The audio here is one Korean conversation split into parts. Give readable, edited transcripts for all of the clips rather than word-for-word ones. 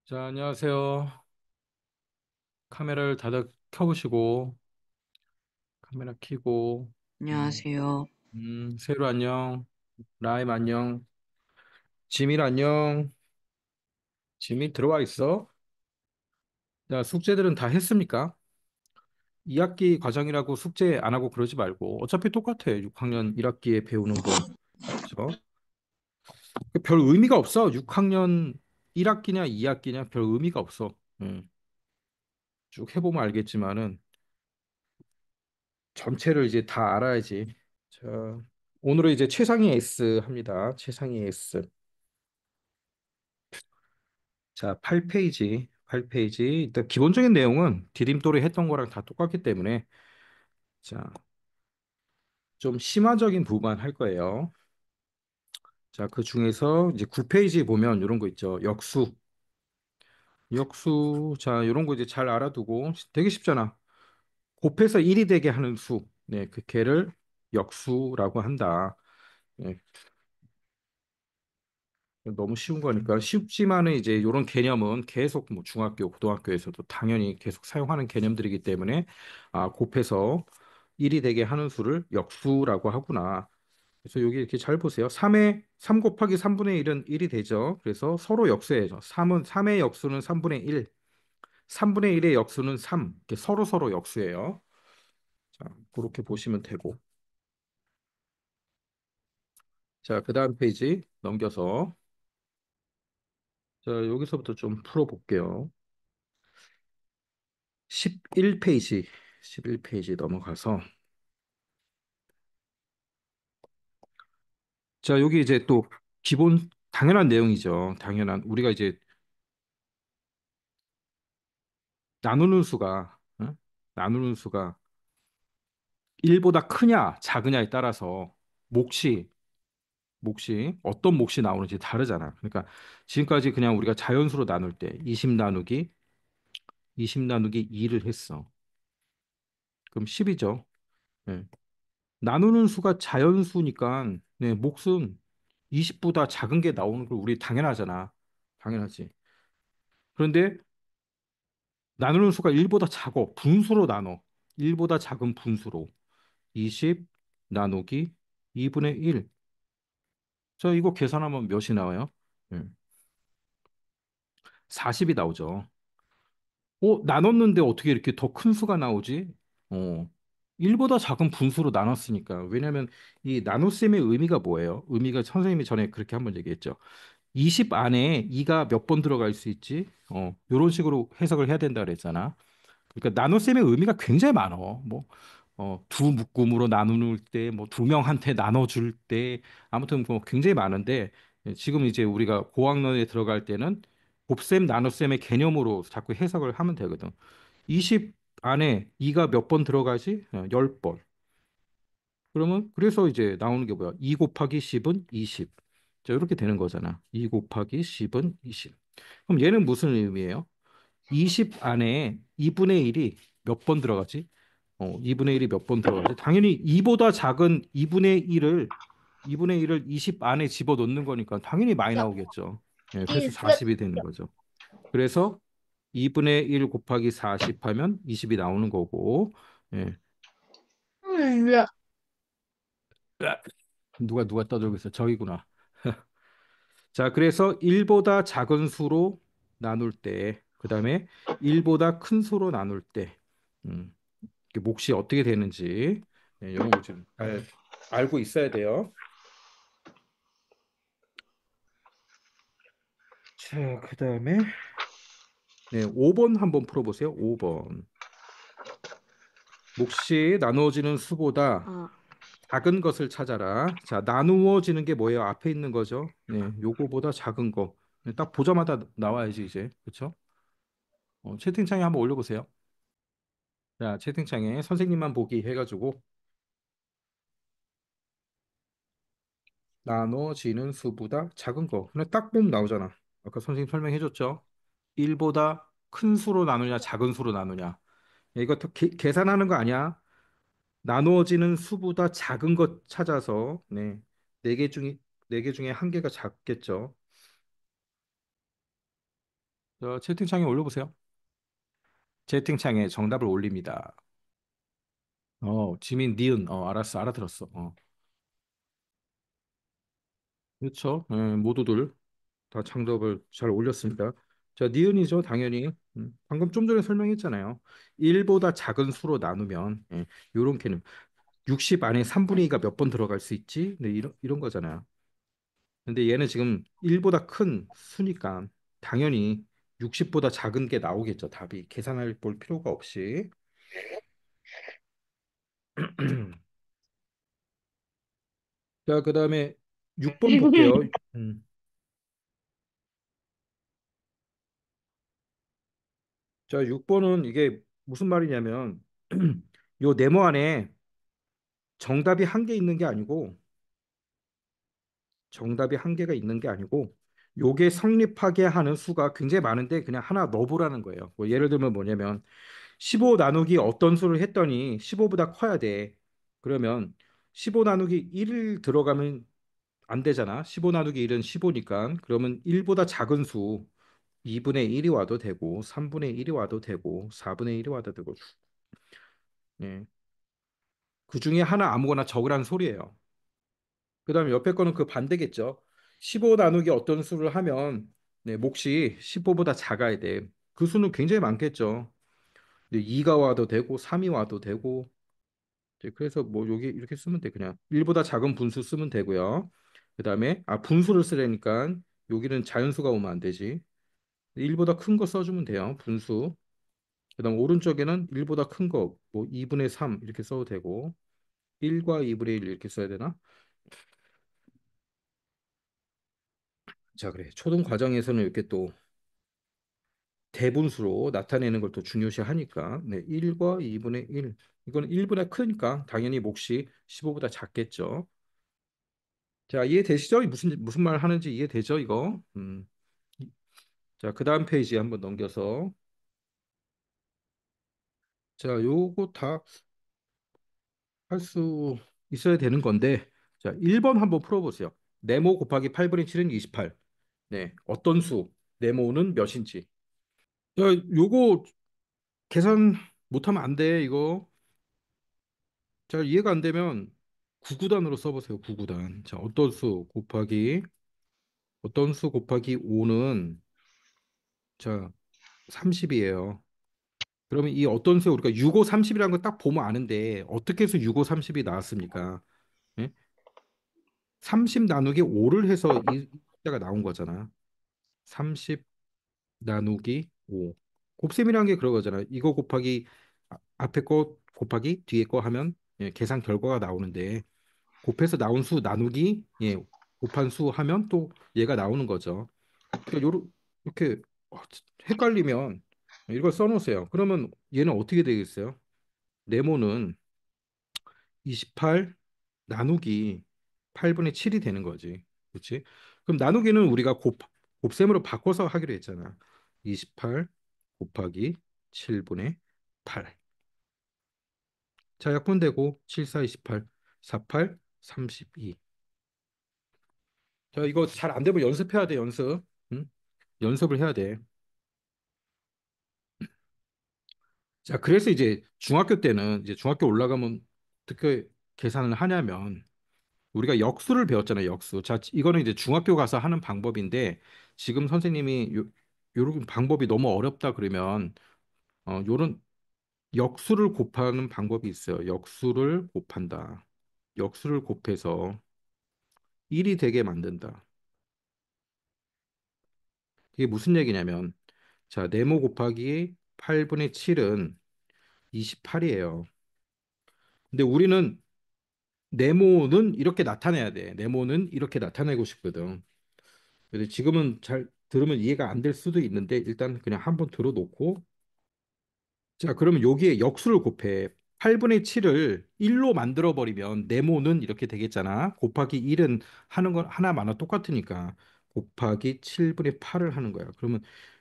자, 안녕하세요. 카메라를 다들 켜보시고, 카메라 켜고, 음, 안녕하세요. 세로 안녕, 라임 안녕, 지민 안녕, 지민 들어와 있어. 자, 숙제들은 다 했습니까? 2학기 과정이라고 숙제 안 하고 그러지 말고, 어차피 똑같아. 6학년 1학기에 배우는 거. 그죠? 별 의미가 없어. 6학년 1학기냐 2학기냐 별 의미가 없어. 쭉 해보면 알겠지만은, 전체를 이제 다 알아야지. 자, 오늘은 이제 최상위 S 합니다. 최상위 S. 자, 8페이지. 8페이지. 일단 기본적인 내용은 디딤돌이 했던 거랑 다 똑같기 때문에 자, 좀 심화적인 부분만 할 거예요. 자, 그 중에서 이제 9페이지 보면 이런 거 있죠. 역수. 역수. 자, 이런 거 이제 잘 알아두고 되게 쉽잖아. 곱해서 1이 되게 하는 수. 네, 그 걔를 역수라고 한다. 네, 너무 쉬운 거니까 쉽지만은 이제 이런 개념은 계속 뭐 중학교, 고등학교에서도 당연히 계속 사용하는 개념들이기 때문에 곱해서 1이 되게 하는 수를 역수라고 하구나. 그래서 여기 이렇게 잘 보세요. 3 곱하기 3분의 1은 1이 되죠. 그래서 서로 역수해야죠. 3의 역수는 3분의 1, 3분의 1의 역수는 3. 이렇게 서로 서로 역수해요. 자, 그렇게 보시면 되고. 자, 그다음 페이지 넘겨서 자, 여기서부터 좀 풀어볼게요. 11페이지, 11페이지 넘어가서 자, 여기 이제 또 기본 당연한 내용이죠. 당연한 우리가 이제 나누는 수가 나누는 수가 1보다 크냐 작으냐에 따라서 몫이 몫이 어떤 몫이 나오는지 다르잖아. 그러니까 지금까지 그냥 우리가 자연수로 나눌 때 20 나누기 2를 했어. 그럼 10이죠. 나누는 수가 자연수니까 네, 몫은 20보다 작은 게 나오는 걸 우리 당연하잖아. 당연하지. 그런데 나누는 수가 1보다 작어. 분수로 나눠. 1보다 작은 분수로. 20 나누기 2분의 1. 자, 이거 계산하면 몇이 나와요? 40이 나오죠. 나눴는데 어떻게 이렇게 더 큰 수가 나오지? 어, 1보다 작은 분수로 나눴으니까. 왜냐면 이 나눗셈의 의미가 뭐예요? 의미가 선생님이 전에 그렇게 한번 얘기했죠. 20 안에 2가 몇 번 들어갈 수 있지? 이런 식으로 해석을 해야 된다 그랬잖아. 그러니까 나눗셈의 의미가 굉장히 많어. 뭐, 두 묶음으로 나눌 때, 뭐, 두 명한테 나눠줄 때, 아무튼 뭐 굉장히 많은데, 지금 이제 우리가 고학년에 들어갈 때는 곱셈, 나눗셈의 개념으로 자꾸 해석을 하면 되거든. 20 안에 2가 몇 번 들어가지? 10번. 그러면, 그래서 이제 나오는 게 뭐야? 2 곱하기 10은 20. 자, 이렇게 되는 거잖아. 2 곱하기 10은 20. 그럼 얘는 무슨 의미예요? 20 안에 2분의 1이 몇 번 들어가지? 2분의 1이 몇 번 들어가지? 당연히 2보다 작은 2분의 1을 20 안에 집어넣는 거니까 당연히 많이 나오겠죠. 예, 그래서 40이 되는 거죠. 그래서 2분의 1 곱하기 40 하면 20이 나오는 거고, 예. 으악, 누가 떠들고 있어? 저기구나. 자, 그래서 1보다 작은 수로 나눌 때, 그 다음에 1보다 큰 수로 나눌 때, 음, 이게 몫이 어떻게 되는지 이런 거 좀 알고 있어야 돼요. 자, 그다음에 네, 5번 한번 풀어보세요. 5번. 몫이 나누어지는 수보다 아, 작은 것을 찾아라. 자, 나누어지는 게 뭐예요? 앞에 있는 거죠. 네, 요거보다 작은 거. 네, 딱 보자마자 나와야지 이제. 그렇죠? 채팅창에 한번 올려보세요. 자, 채팅창에 선생님만 보기 해가지고 나눠지는 수보다 작은 거. 그냥 딱 보면 나오잖아. 아까 선생님 설명해줬죠? 1보다 큰 수로 나누냐, 작은 수로 나누냐. 이거 계산하는 거 아니야. 나누어지는 수보다 작은 것 찾아서, 네. 네 개 중에 한 개가 작겠죠. 채팅창에 올려보세요. 채팅창에 정답을 올립니다. 지민, 니은, 알았어, 알아들었어. 그렇죠. 모두들 다 정답을 잘 올렸습니다. 자, 니은이죠, 당연히. 방금 좀 전에 설명했잖아요. 1보다 작은 수로 나누면, 요런 개념. 60 안에 3분의 2가 몇 번 들어갈 수 있지? 네, 이런 거잖아요. 근데 얘는 지금 1보다 큰 수니까 당연히 60보다 작은 게 나오겠죠, 답이. 계산할 볼 필요가 없이. 자, 그다음에 6번 볼게요. 음. 자, 6번은 이게 무슨 말이냐면 요 네모 안에 정답이 한 개 있는 게 아니고 정답이 한 개가 있는 게 아니고 요게 성립하게 하는 수가 굉장히 많은데 그냥 하나 넣어보라는 거예요. 뭐 예를 들면 뭐냐면 15 나누기 어떤 수를 했더니 15보다 커야 돼. 그러면 15 나누기 1 들어가면 안 되잖아. 15 나누기 1은 15니까. 그러면 1보다 작은 수 2분의 1이 와도 되고 3분의 1이 와도 되고 4분의 1이 와도 되고 예. 그 중에 하나 아무거나 적으라는 소리예요. 그다음에 옆에 거는 그 반대겠죠. 15 나누기 어떤 수를 하면 네, 몫이 15보다 작아야 돼. 그 수는 굉장히 많겠죠. 2가 와도 되고 3이 와도 되고 이제 그래서 뭐 여기 이렇게 쓰면 돼. 그냥 1보다 작은 분수 쓰면 되고요. 그다음에 분수를 쓰려니까 여기는 자연수가 오면 안 되지. 1보다 큰 거 써주면 돼요. 분수. 그다음 오른쪽에는 1보다 큰 거, 뭐 2분의 3 이렇게 써도 되고 1과 2분의 1 이렇게 써야 되나? 자, 그래. 초등 과정에서는 이렇게 또 대분수로 나타내는 걸 또 중요시 하니까 네, 1과 2분의 1. 이거는 1보다 크니까 당연히 몫이 15보다 작겠죠. 자, 이해되시죠? 무슨 말 하는지 이해되죠, 이거? 자, 그다음 페이지 한번 넘겨서 자, 요거 다 할 수 있어야 되는 건데 자, 1번 한번 풀어 보세요. 네모 곱하기 8분의 7은 28. 네, 어떤 수? 네모는 몇인지. 야, 요거 계산 못하면 안 돼, 이거. 자, 이해가 안 되면 구구단으로 써보세요. 구구단. 자, 어떤 수 곱하기 5는 자 30이에요. 그러면 이 어떤 수 우리가 6, 5, 30이라는 거 딱 보면 아는데 어떻게 해서 6, 5, 30이 나왔습니까? 예? 30 나누기 5를 해서 이 숫자가 나온 거잖아. 30 나누기 5. 곱셈이라는 게 그런 거잖아. 이거 곱하기 앞에 거 곱하기 뒤에 거 하면 계산 결과가 나오는데 곱해서 나온 수 나누기 곱한 수 하면 또 얘가 나오는 거죠. 그러니까 이렇게 어, 헷갈리면 이걸 써놓으세요. 그러면 얘는 어떻게 되겠어요? 네모는 28 나누기 8분의 7이 되는 거지. 그렇지? 그럼 나누기는 우리가 곱셈으로 바꿔서 하기로 했잖아. 28 곱하기 7분의 8. 자, 약분되고 7, 4, 28, 48, 32. 자, 이거 잘 안 되면 연습해야 돼, 연습. 응? 연습을 해야 돼. 자, 그래서 이제 중학교 때는 이제 중학교 올라가면 어떻게 계산을 하냐면 우리가 역수를 배웠잖아요, 역수. 자, 이거는 이제 중학교 가서 하는 방법인데 지금 선생님이 요런 방법이 너무 어렵다 그러면 요런 역수를 곱하는 방법이 있어요. 역수를 곱한다. 역수를 곱해서 1이 되게 만든다. 이게 무슨 얘기냐면 자, 네모 곱하기 8분의 7은 28이에요. 근데 우리는 네모는 이렇게 나타내야 돼. 네모는 이렇게 나타내고 싶거든. 근데 지금은 잘 들으면 이해가 안 될 수도 있는데 일단 그냥 한번 들어놓고 자, 그러면 여기에 역수를 곱해. 8분의 7을 1로 만들어 버리면 네모는 이렇게 되겠잖아. 곱하기 1은 하는 건 하나마나 똑같으니까 곱하기 7분의 8을 하는 거야. 그러면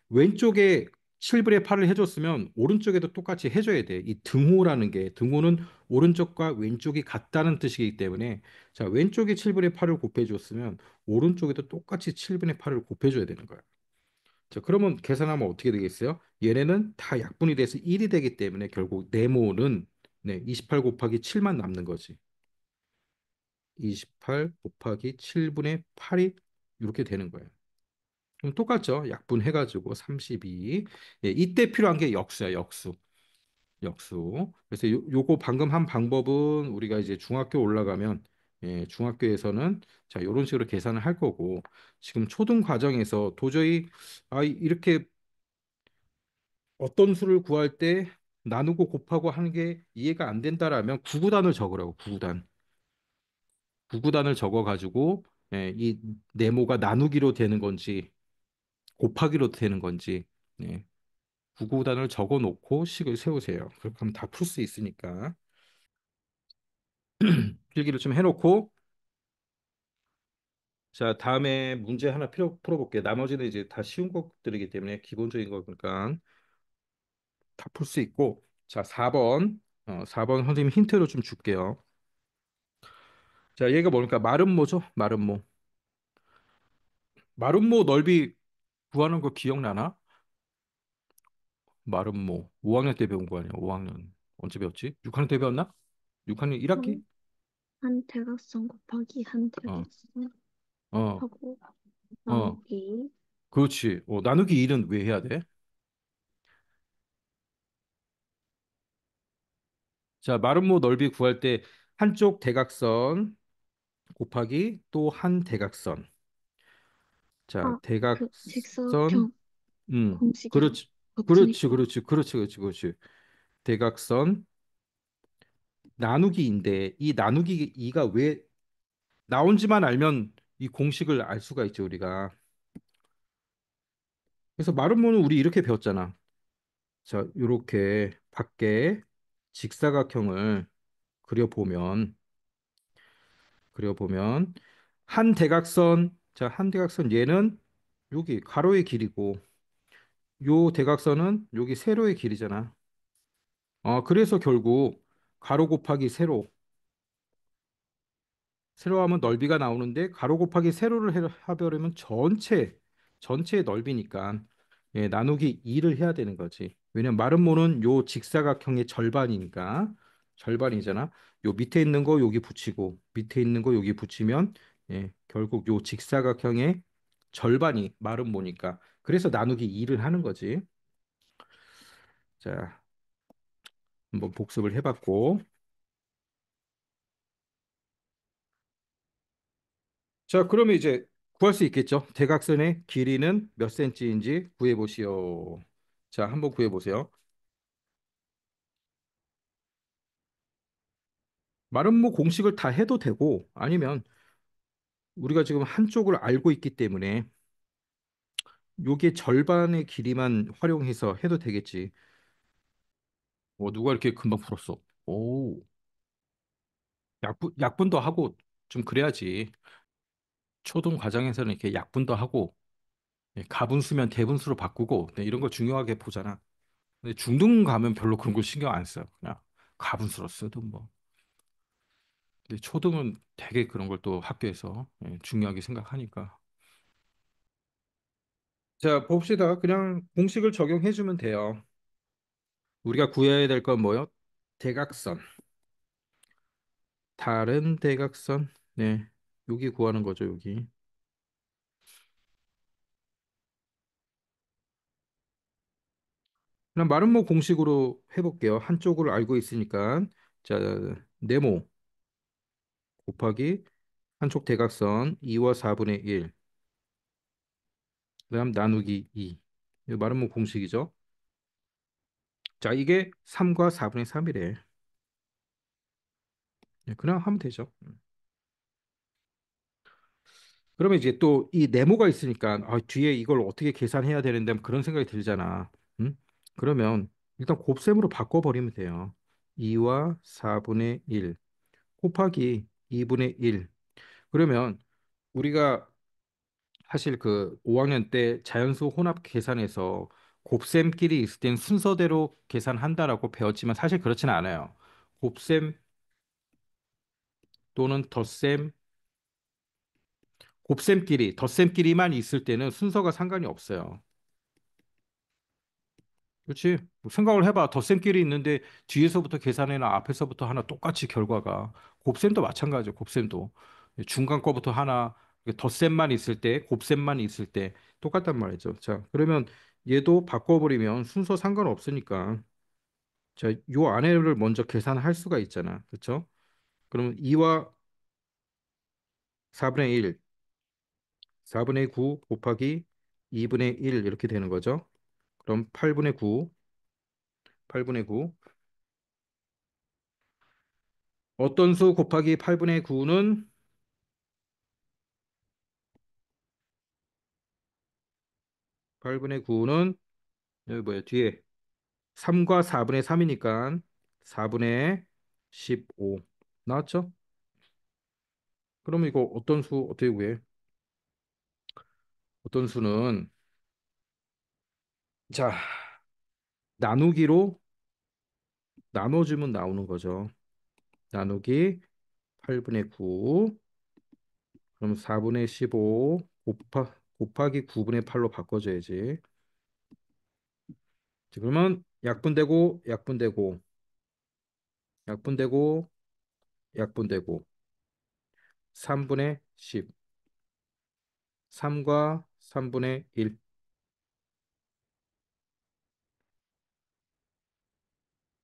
왼쪽에 7분의 8을 해줬으면 오른쪽에도 똑같이 해줘야 돼. 이 등호라는 게 등호는 오른쪽과 왼쪽이 같다는 뜻이기 때문에 자, 왼쪽에 7분의 8을 곱해줬으면 오른쪽에도 똑같이 7분의 8을 곱해줘야 되는 거야. 자, 그러면 계산하면 어떻게 되겠어요? 얘네는 다 약분이 돼서 1이 되기 때문에 결국 네모는 28 곱하기 7만 남는 거지. 28 곱하기 7분의 8이 이렇게 되는 거예요. 그럼 똑같죠? 약분해가지고 32. 예, 이때 필요한 게 역수야, 역수. 역수. 그래서 요거 방금 한 방법은 우리가 이제 중학교 올라가면 중학교에서는 자, 이런 식으로 계산을 할 거고 지금 초등 과정에서 도저히 이렇게 어떤 수를 구할 때 나누고 곱하고 하는 게 이해가 안 된다라면 구구단을 적으라고 구구단. 구구단을 적어 가지고 이 네모가 나누기로 되는 건지 곱하기로 되는 건지 예, 구구단을 적어 놓고 식을 세우세요. 그렇게 하면 다 풀 수 있으니까. 필기를 좀 해놓고 자, 다음에 문제 하나 풀어볼게요. 나머지는 이제 다 쉬운 것들이기 때문에 기본적인 거니까 다 풀 수 있고. 자, 4번. 4번 선생님 힌트를 좀 줄게요. 자, 얘가 뭡니까? 마름모죠? 마름모. 마름모 넓이 구하는 거 기억나나? 마름모. 5학년 때 배운 거 아니야? 5학년. 언제 배웠지? 6학년 때 배웠나? 6학년 1학기? 한, 한 대각선 곱하기 한 어, 대각선 어, 하고 어. 나누기. 그렇지. 나누기 1은 왜 해야 돼? 자, 마름모 넓이 구할 때 한쪽 대각선 곱하기 또 한 대각선. 자, 아, 그 대각선, 직사각형 공식이랑 그렇지, 그렇지, 겹치니까. 그렇지, 그렇지, 그렇지, 그렇지. 대각선 나누기인데 이 나누기 2가 왜 나온지만 알면 이 공식을 알 수가 있죠, 우리가. 그래서 마름모는 우리 이렇게 배웠잖아. 자, 이렇게 밖에 직사각형을 그려보면, 그려보면 한 대각선, 자, 한 대각선 얘는 여기 가로의 길이고, 요 대각선은 여기 세로의 길이잖아. 그래서 결국 가로 곱하기 세로, 세로하면 넓이가 나오는데 가로 곱하기 세로를 하려면 전체의 넓이니까 나누기 2를 해야 되는 거지. 왜냐면 마름모는 요 직사각형의 절반이니까 절반이잖아. 요 밑에 있는 거 여기 붙이고 밑에 있는 거 여기 붙이면 결국 요 직사각형의 절반이 마름모니까 그래서 나누기 2를 하는 거지. 자, 한번 복습을 해봤고 자, 그러면 이제 구할 수 있겠죠? 대각선의 길이는 몇 센치인지 구해 보시오. 자, 한번 구해 보세요. 마름모 공식을 다 해도 되고 아니면 우리가 지금 한쪽을 알고 있기 때문에 요게 절반의 길이만 활용해서 해도 되겠지. 누가 이렇게 금방 풀었어? 오, 약분도 하고 좀 그래야지. 초등 과정에서는 이렇게 약분도 하고 가분수면 대분수로 바꾸고 이런 거 중요하게 보잖아. 근데 중등 가면 별로 그런 걸 신경 안 써요. 그냥 가분수로 쓰든 뭐. 근데 초등은 되게 그런 걸 또 학교에서 중요하게 생각하니까. 자, 봅시다. 그냥 공식을 적용해 주면 돼요. 우리가 구해야 될 건 뭐요? 대각선. 다른 대각선. 네. 여기 구하는 거죠, 여기. 그럼 마름모 공식으로 해볼게요. 한쪽을 알고 있으니까. 자, 네모 곱하기 한쪽 대각선 2와 4분의 1. 그다음 나누기 2. 이거 마름모 공식이죠. 자, 이게 3과 4분의 3이래. 그냥 하면 되죠. 그러면 이제 또 이 네모가 있으니까 뒤에 이걸 어떻게 계산해야 되는데 그런 생각이 들잖아. 음? 그러면 일단 곱셈으로 바꿔버리면 돼요. 2와 4분의 1 곱하기 2분의 1. 그러면 우리가 사실 그 5학년 때 자연수 혼합 계산에서 곱셈끼리 있을 땐 순서대로 계산한다라고 배웠지만 사실 그렇지는 않아요. 곱셈 또는 덧셈, 곱셈끼리, 덧셈끼리만 있을 때는 순서가 상관이 없어요. 그렇지? 뭐 생각을 해봐. 덧셈끼리 있는데 뒤에서부터 계산해나 앞에서부터 하나 똑같이 결과가. 곱셈도 마찬가지죠. 곱셈도. 중간 거부터 하나 덧셈만 있을 때, 곱셈만 있을 때 똑같단 말이죠. 자, 그러면 얘도 바꿔버리면 순서 상관없으니까. 자, 요 안에를 먼저 계산할 수가 있잖아. 그렇죠? 그러면 2와 4분의 1, 4분의 9 곱하기 2분의 1 이렇게 되는 거죠. 그럼 8분의 9, 8분의 9. 어떤 수 곱하기 8분의 9는 8분의 9는 여기 뭐야 뒤에 3과 4분의 3이니까 4분의 15 나왔죠? 그러면 이거 어떤 수 어떻게 구해? 어떤 수는 자 나누기로 나눠주면 나오는 거죠. 나누기 8분의 9 그럼 4분의 15 곱하기 9분의 8로 바꿔줘야지. 자, 그러면 약분되고 약분되고 약분되고 약분되고 3분의 10 3과 3분의 1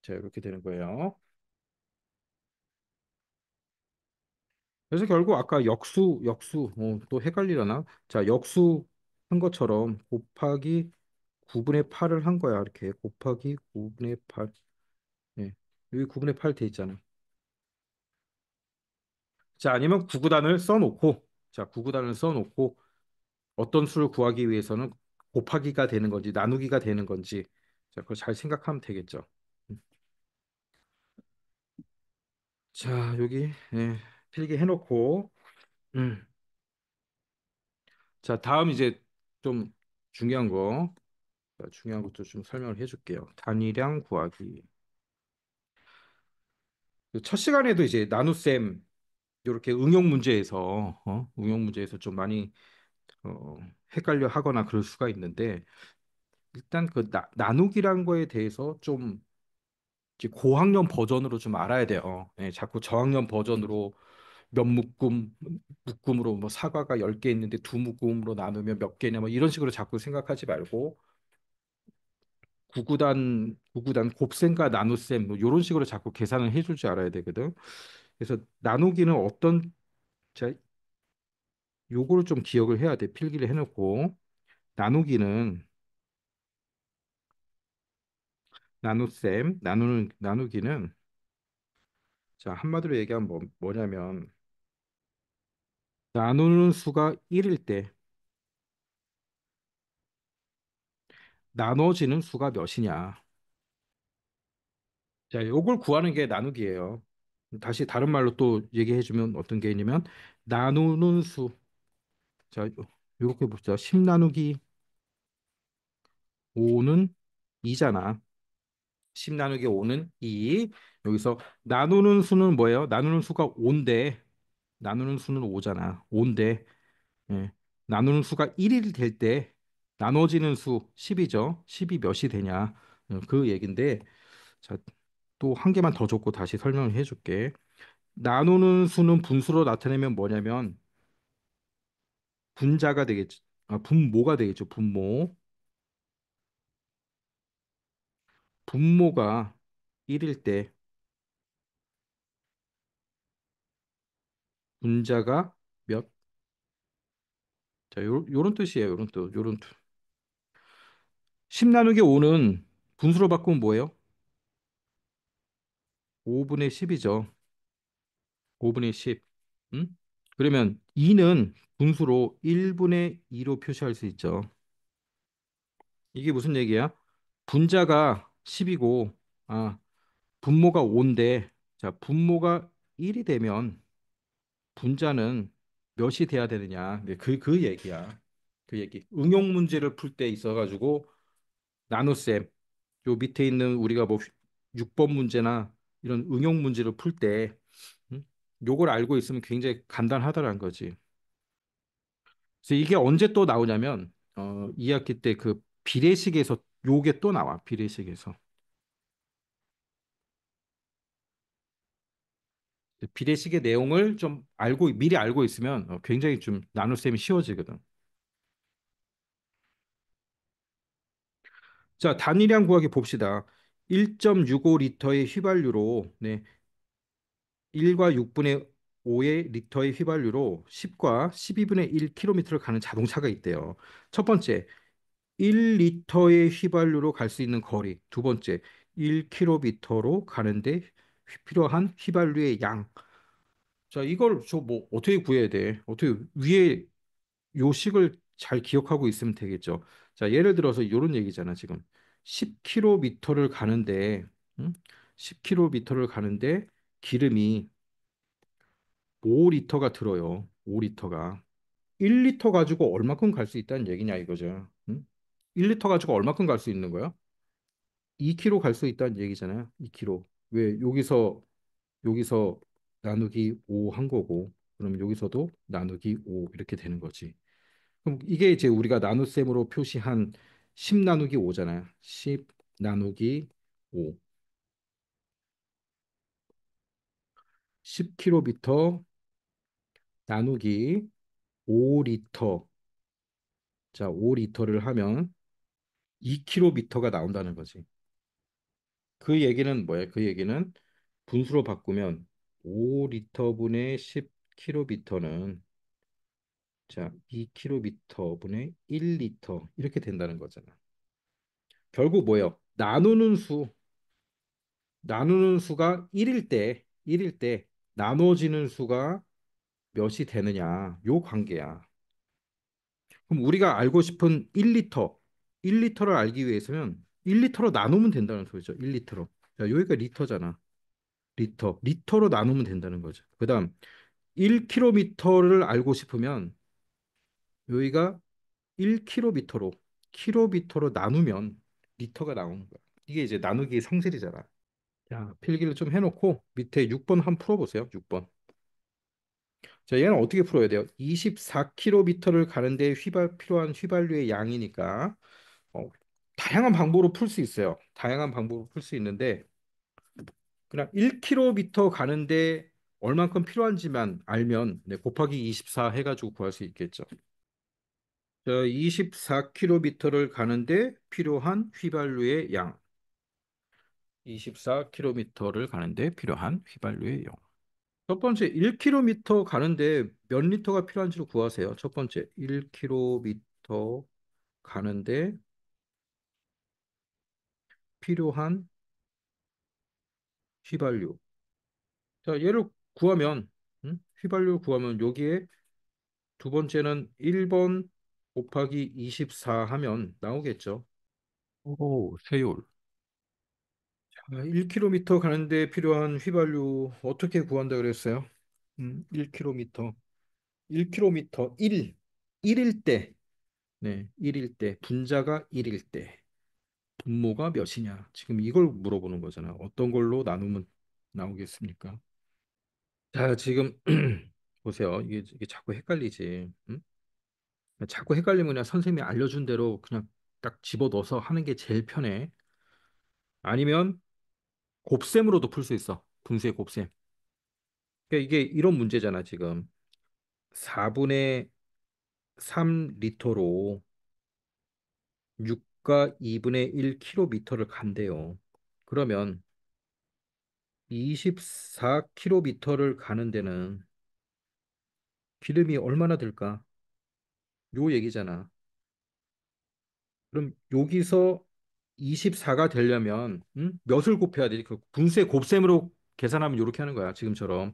자, 이렇게 되는 거예요. 그래서 결국 아까 역수, 또 헷갈리려나? 자, 역수 한 것처럼 곱하기 9분의 8을 한 거야. 이렇게 곱하기 9분의 8. 예. 여기 9분의 8 돼 있잖아. 자, 아니면 구구단을 써놓고, 자, 구구단을 써놓고 어떤 수를 구하기 위해서는 곱하기가 되는 건지 나누기가 되는 건지, 자, 그걸 잘 생각하면 되겠죠. 음. 자, 여기 필기 해놓고, 음. 자, 다음 이제 좀 중요한 거. 자, 중요한 것도 좀 설명을 해줄게요. 단위량 구하기. 그첫 시간에도 이제 나눗셈 이렇게 응용 문제에서 응용 문제에서 좀 많이 어, 헷갈려 하거나 그럴 수가 있는데 일단 그 나누기란 거에 대해서 좀 이제 고학년 버전으로 좀 알아야 돼요. 예, 자꾸 저학년 버전으로 몇 묶음으로 뭐 사과가 10개 있는데 두 묶음으로 나누면 몇 개냐 뭐 이런 식으로 자꾸 생각하지 말고 구구단 곱셈과 나눗셈 뭐 이런 식으로 자꾸 계산을 해줄 줄 알아야 되거든. 그래서 나누기는 어떤 자 요거를 좀 기억을 해야 돼. 필기를 해놓고 나누기는 나눗셈 나누기는 자 한마디로 얘기하면 뭐냐면 나누는 수가 1일 때 나눠지는 수가 몇이냐. 자 요걸 구하는 게 나누기예요. 다시 다른 말로 또 얘기해주면 어떤 게 있냐면 나누는 수. 자 요렇게 보자. 10 나누기 5는 2잖아. 10 나누기 5는 2. 여기서 나누는 수는 뭐예요? 나누는 수가 5인데 나누는 수는 5잖아. 5인데 예. 나누는 수가 1이 될 때 나눠지는 수 10이죠. 10이 몇이 되냐. 그 얘긴데 자, 또 한 개만 더 줬고 다시 설명을 해줄게. 나누는 수는 분수로 나타내면 뭐냐면 분자가 되겠죠. 분모가 되겠죠. 분모가 1일 때 분자가 몇? 자, 요런 뜻이에요. 요런 뜻. 요런 뜻. 10 나누기 5는 분수로 바꾸면 뭐예요? 5분의 10이죠. 5분의 10. 음? 그러면 2는 분수로 1분의 2로 표시할 수 있죠. 이게 무슨 얘기야? 분자가 10이고 분모가 5인데 자, 분모가 1이 되면 분자는 몇이 돼야 되느냐. 네, 그 얘기야. 그 얘기. 응용 문제를 풀 때 있어가지고 나눗셈 요 밑에 있는 우리가 뭐 6번 문제나 이런 응용 문제를 풀 때 요걸 알고 있으면 굉장히 간단하다라는 거지. 그래서 이게 언제 또 나오냐면 2학기 때 그 비례식에서 요게 또 나와, 비례식에서. 비례식의 내용을 좀 미리 알고 있으면 굉장히 좀 나눗셈이 쉬워지거든. 자, 단위량 구하기 봅시다. 1.65리터의 휘발유로, 네, 1과 6분의 5의 리터의 휘발유로 10과 12분의 1km를 가는 자동차가 있대요. 첫 번째, 1리터의 휘발유로 갈 수 있는 거리. 두 번째, 1km로 가는데 필요한 휘발유의 양. 자, 이걸 저 뭐 어떻게 구해야 돼? 어떻게 위에 요식을 잘 기억하고 있으면 되겠죠. 자, 예를 들어서 이런 얘기잖아, 지금. 10km를 가는데, 음? 10km를 가는데 기름이 5리터가 들어요. 5리터가. 1리터 가지고 얼마큼 갈 수 있다는 얘기냐 이거죠. 1리터 가지고 얼마큼 갈 수 있는 거야? 2km 갈 수 있다는 얘기잖아요. 2km. 왜 여기서 나누기 5 한 거고, 그럼 여기서도 나누기 5 이렇게 되는 거지. 그럼 이게 이제 우리가 나눗셈으로 표시한 10 나누기 5잖아요. 10 나누기 5. 10km 나누기 5리터. 자, 5리터를 하면 2km가 나온다는 거지. 그 얘기는 뭐야? 그 얘기는 분수로 바꾸면 5리터분의 10km는 자, 2km분의 1리터 이렇게 된다는 거잖아. 결국 뭐예요? 나누는 수가 1일 때 나눠지는 수가 몇이 되느냐. 요 관계야. 그럼 우리가 알고 싶은 1리터를 알기 위해서는 1리터로 나누면 된다는 소리죠. 1리터로. 자, 여기가 리터잖아. 리터로 나누면 된다는 거죠. 그다음 1km를 알고 싶으면 여기가 1km로 나누면 리터가 나오는 거야. 이게 이제 나누기 성질이잖아. 자, 필기를 좀 해놓고 밑에 6번 한번 풀어보세요. 6번. 자, 얘는 어떻게 풀어야 돼요? 24km를 가는데 필요한 휘발유의 양이니까 어, 다양한 방법으로 풀 수 있어요. 다양한 방법으로 풀 수 있는데 그냥 1km 가는데 얼만큼 필요한지만 알면 네, 곱하기 24 해가지고 구할 수 있겠죠. 자, 24km를 가는데 필요한 휘발유의 양. 24km를 가는데 필요한 휘발유의 양. 첫 번째 1km 가는데 몇 리터가 필요한지를 구하세요. 첫 번째 1km 가는데 필요한 휘발유. 자, 얘를 구하면 휘발유를 구하면 여기에 두 번째는 1번 곱하기 24 하면 나오겠죠. 오, 세율. 자, 1km 가는데 필요한 휘발유 어떻게 구한다 그랬어요? 1km. 1km 1일 때. 네, 1일 때. 분자가 1일 때. 분모가 몇이냐? 지금 이걸 물어보는 거잖아. 어떤 걸로 나누면 나오겠습니까? 자, 지금 보세요. 이게 자꾸 헷갈리지. 응? 자꾸 헷갈리면 그냥 선생님이 알려준 대로 그냥 딱 집어넣어서 하는 게 제일 편해. 아니면 곱셈으로도 풀 수 있어. 분수의 곱셈. 그러니까 이게 이런 문제잖아, 지금. 4분의 3리터로 6과 2분의 1km를 간대요. 그러면 24km를 가는 데는 기름이 얼마나 들까? 요 얘기잖아. 그럼 여기서 24가 되려면 몇을 곱해야 되지? 그 분수의 곱셈으로 계산하면 이렇게 하는 거야. 지금처럼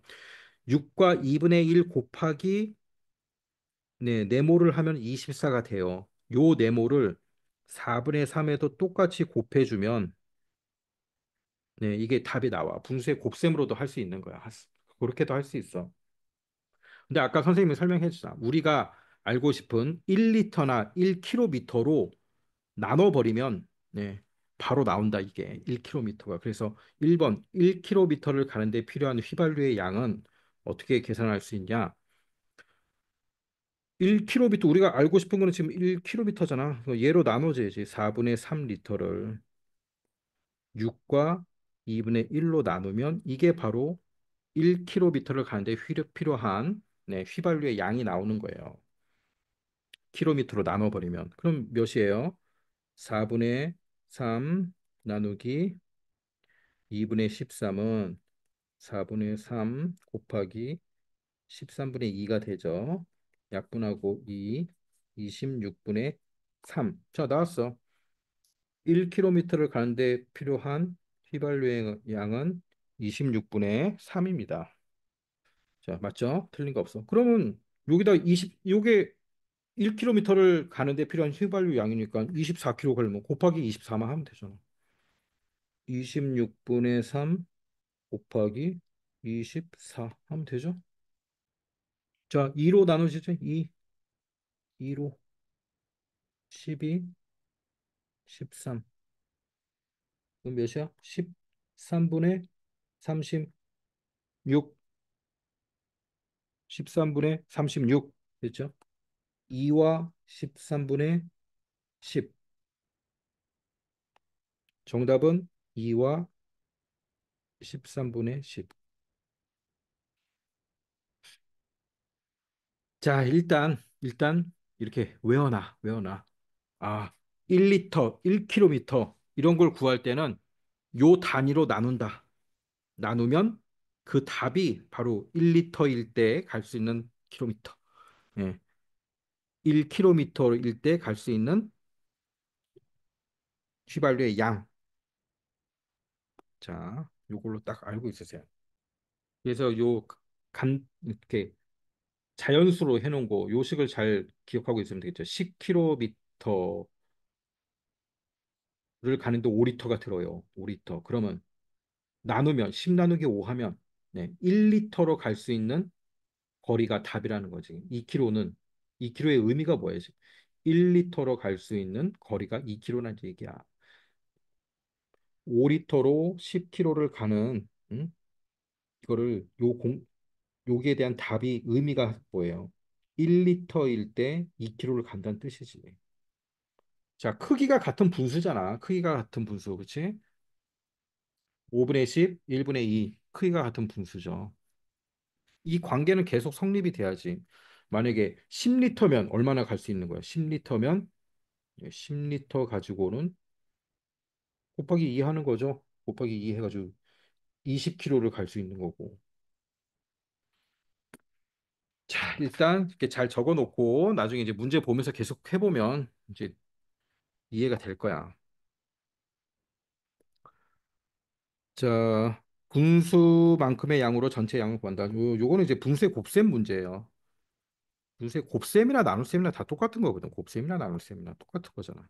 6과 2분의 1 곱하기 네, 네모를 하면 24가 돼요. 요 네모를 4분의 3에도 똑같이 곱해주면 네, 이게 답이 나와. 분수의 곱셈으로도 할 수 있는 거야. 그렇게도 할 수 있어. 근데 아까 선생님이 설명해 주잖아. 우리가 알고 싶은 1리터나 1km로 나눠버리면 네, 바로 나온다 이게 1km가. 그래서 1번 1km를 가는데 필요한 휘발유의 양은 어떻게 계산할 수 있냐? 1km 우리가 알고 싶은 거는 지금 1km잖아. 얘로 나눠줘야지. 4분의 3리터를 6과 2분의 1로 나누면 이게 바로 1km를 가는데 필요한 네, 휘발유의 양이 나오는 거예요. 킬로미터로 나눠버리면. 그럼 몇이에요? 4분의 3 나누기 2분의 13은 4분의 3 곱하기 13분의 2가 되죠. 약분하고 2, 26분의 3. 자, 나왔어. 1km를 가는데 필요한 휘발유의 양은 26분의 3입니다. 자, 맞죠? 틀린 거 없어. 그러면 여기다 요게 1km를 가는데 필요한 휘발유 양이니까 24km 걸리면 곱하기 24만 하면 되잖아. 26분의 3 곱하기 24 하면 되죠? 자, 2로 나누시죠? 2로 12, 13. 그럼 몇이야? 13분의 36, 13분의 36. 됐죠? 2와 13분의 10. 정답은 2와 13분의 10. 자, 일단 이렇게 외워놔. 아, 1리터, 1km 이런 걸 구할 때는 요 단위로 나눈다. 나누면 그 답이 바로 1리터일 때 갈 수 있는 킬로미터. 예. 1km일 때 갈 수 있는 휘발유의 양. 자, 요걸로 딱 알고 있으세요. 그래서 이렇게 자연수로 해놓은 거, 요식을 잘 기억하고 있으면 되겠죠. 10km를 가는데 5리터가 들어요. 5리터. 그러면 나누면 10 나누기 5 하면 네, 1리터로 갈 수 있는 거리가 답이라는 거지. 2km는 2km의 의미가 뭐예요? 1리터로 갈 수 있는 거리가 2km라는 얘기야. 5리터로 10km를 가는 이거를 여기에 대한 답이 의미가 뭐예요? 1리터일 때 2km를 간다는 뜻이지. 자, 크기가 같은 분수잖아. 크기가 같은 분수, 그렇지? 5분의 10, 1분의 2 크기가 같은 분수죠. 이 관계는 계속 성립이 돼야지. 만약에 10리터면 얼마나 갈 수 있는 거야? 10리터면 10리터 가지고는 곱하기 2 하는 거죠. 곱하기 2 해가지고 20km를 갈 수 있는 거고. 자, 일단 이렇게 잘 적어 놓고 나중에 이제 문제 보면서 계속 해보면 이제 이해가 될 거야. 자, 분수만큼의 양으로 전체 양을 구한다. 요거는 이제 분수의 곱셈 문제예요. 분수의 곱셈이나 나눗셈이나 다 똑같은 거거든. 곱셈이나 나눗셈이나 똑같은 거잖아.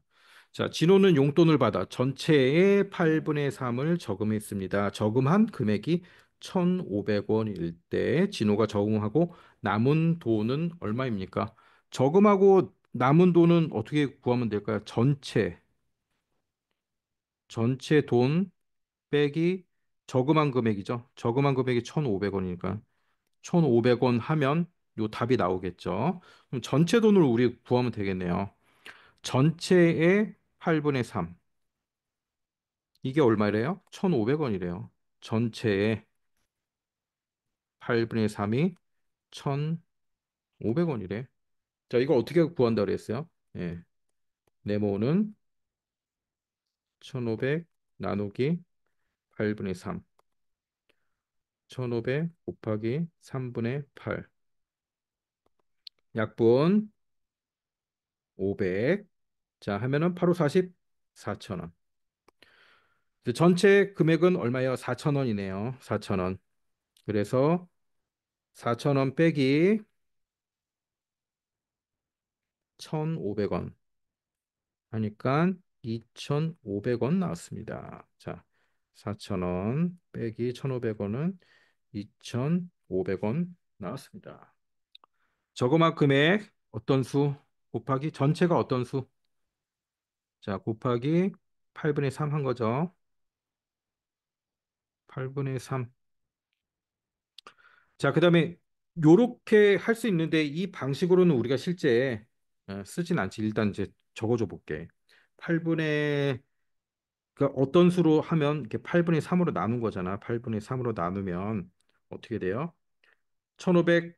자, 진호는 용돈을 받아 전체의 8분의 3을 저금했습니다. 저금한 금액이 1,500원일 때 진호가 저금하고 남은 돈은 얼마입니까? 저금하고 남은 돈은 어떻게 구하면 될까요? 전체 돈 빼기 저금한 금액이죠. 저금한 금액이 1,500원이니까 1,500원 하면 요 답이 나오겠죠. 그럼 전체 돈을 우리 구하면 되겠네요. 전체의 8분의 3. 이게 얼마래요? 1,500원이래요. 전체의 8분의 3이 1,500원이래. 자, 이걸 어떻게 구한다 그랬어요? 예. 네모는 1,500 나누기 8분의 3. 1,500 곱하기 3분의 8. 약분 500. 자, 하면은 8호 40, 4,000원. 전체 금액은 얼마예요? 4,000원이네요. 4,000원. 그래서 4,000원 빼기 1,500원 하니까 2,500원 나왔습니다. 자, 4,000원 빼기 1,500원은 2,500원 나왔습니다. 저거만 금액 어떤 수 곱하기 전체가 어떤 수? 자, 곱하기 8분의 3 한 거죠. 8분의 3. 자, 그다음에 요렇게 할 수 있는데 이 방식으로는 우리가 실제 쓰진 않지. 일단 이제 적어줘 볼게. 8분의 그러니까 어떤 수로 하면 이렇게 8분의 3으로 나눈 거잖아. 8분의 3으로 나누면 어떻게 돼요? 1500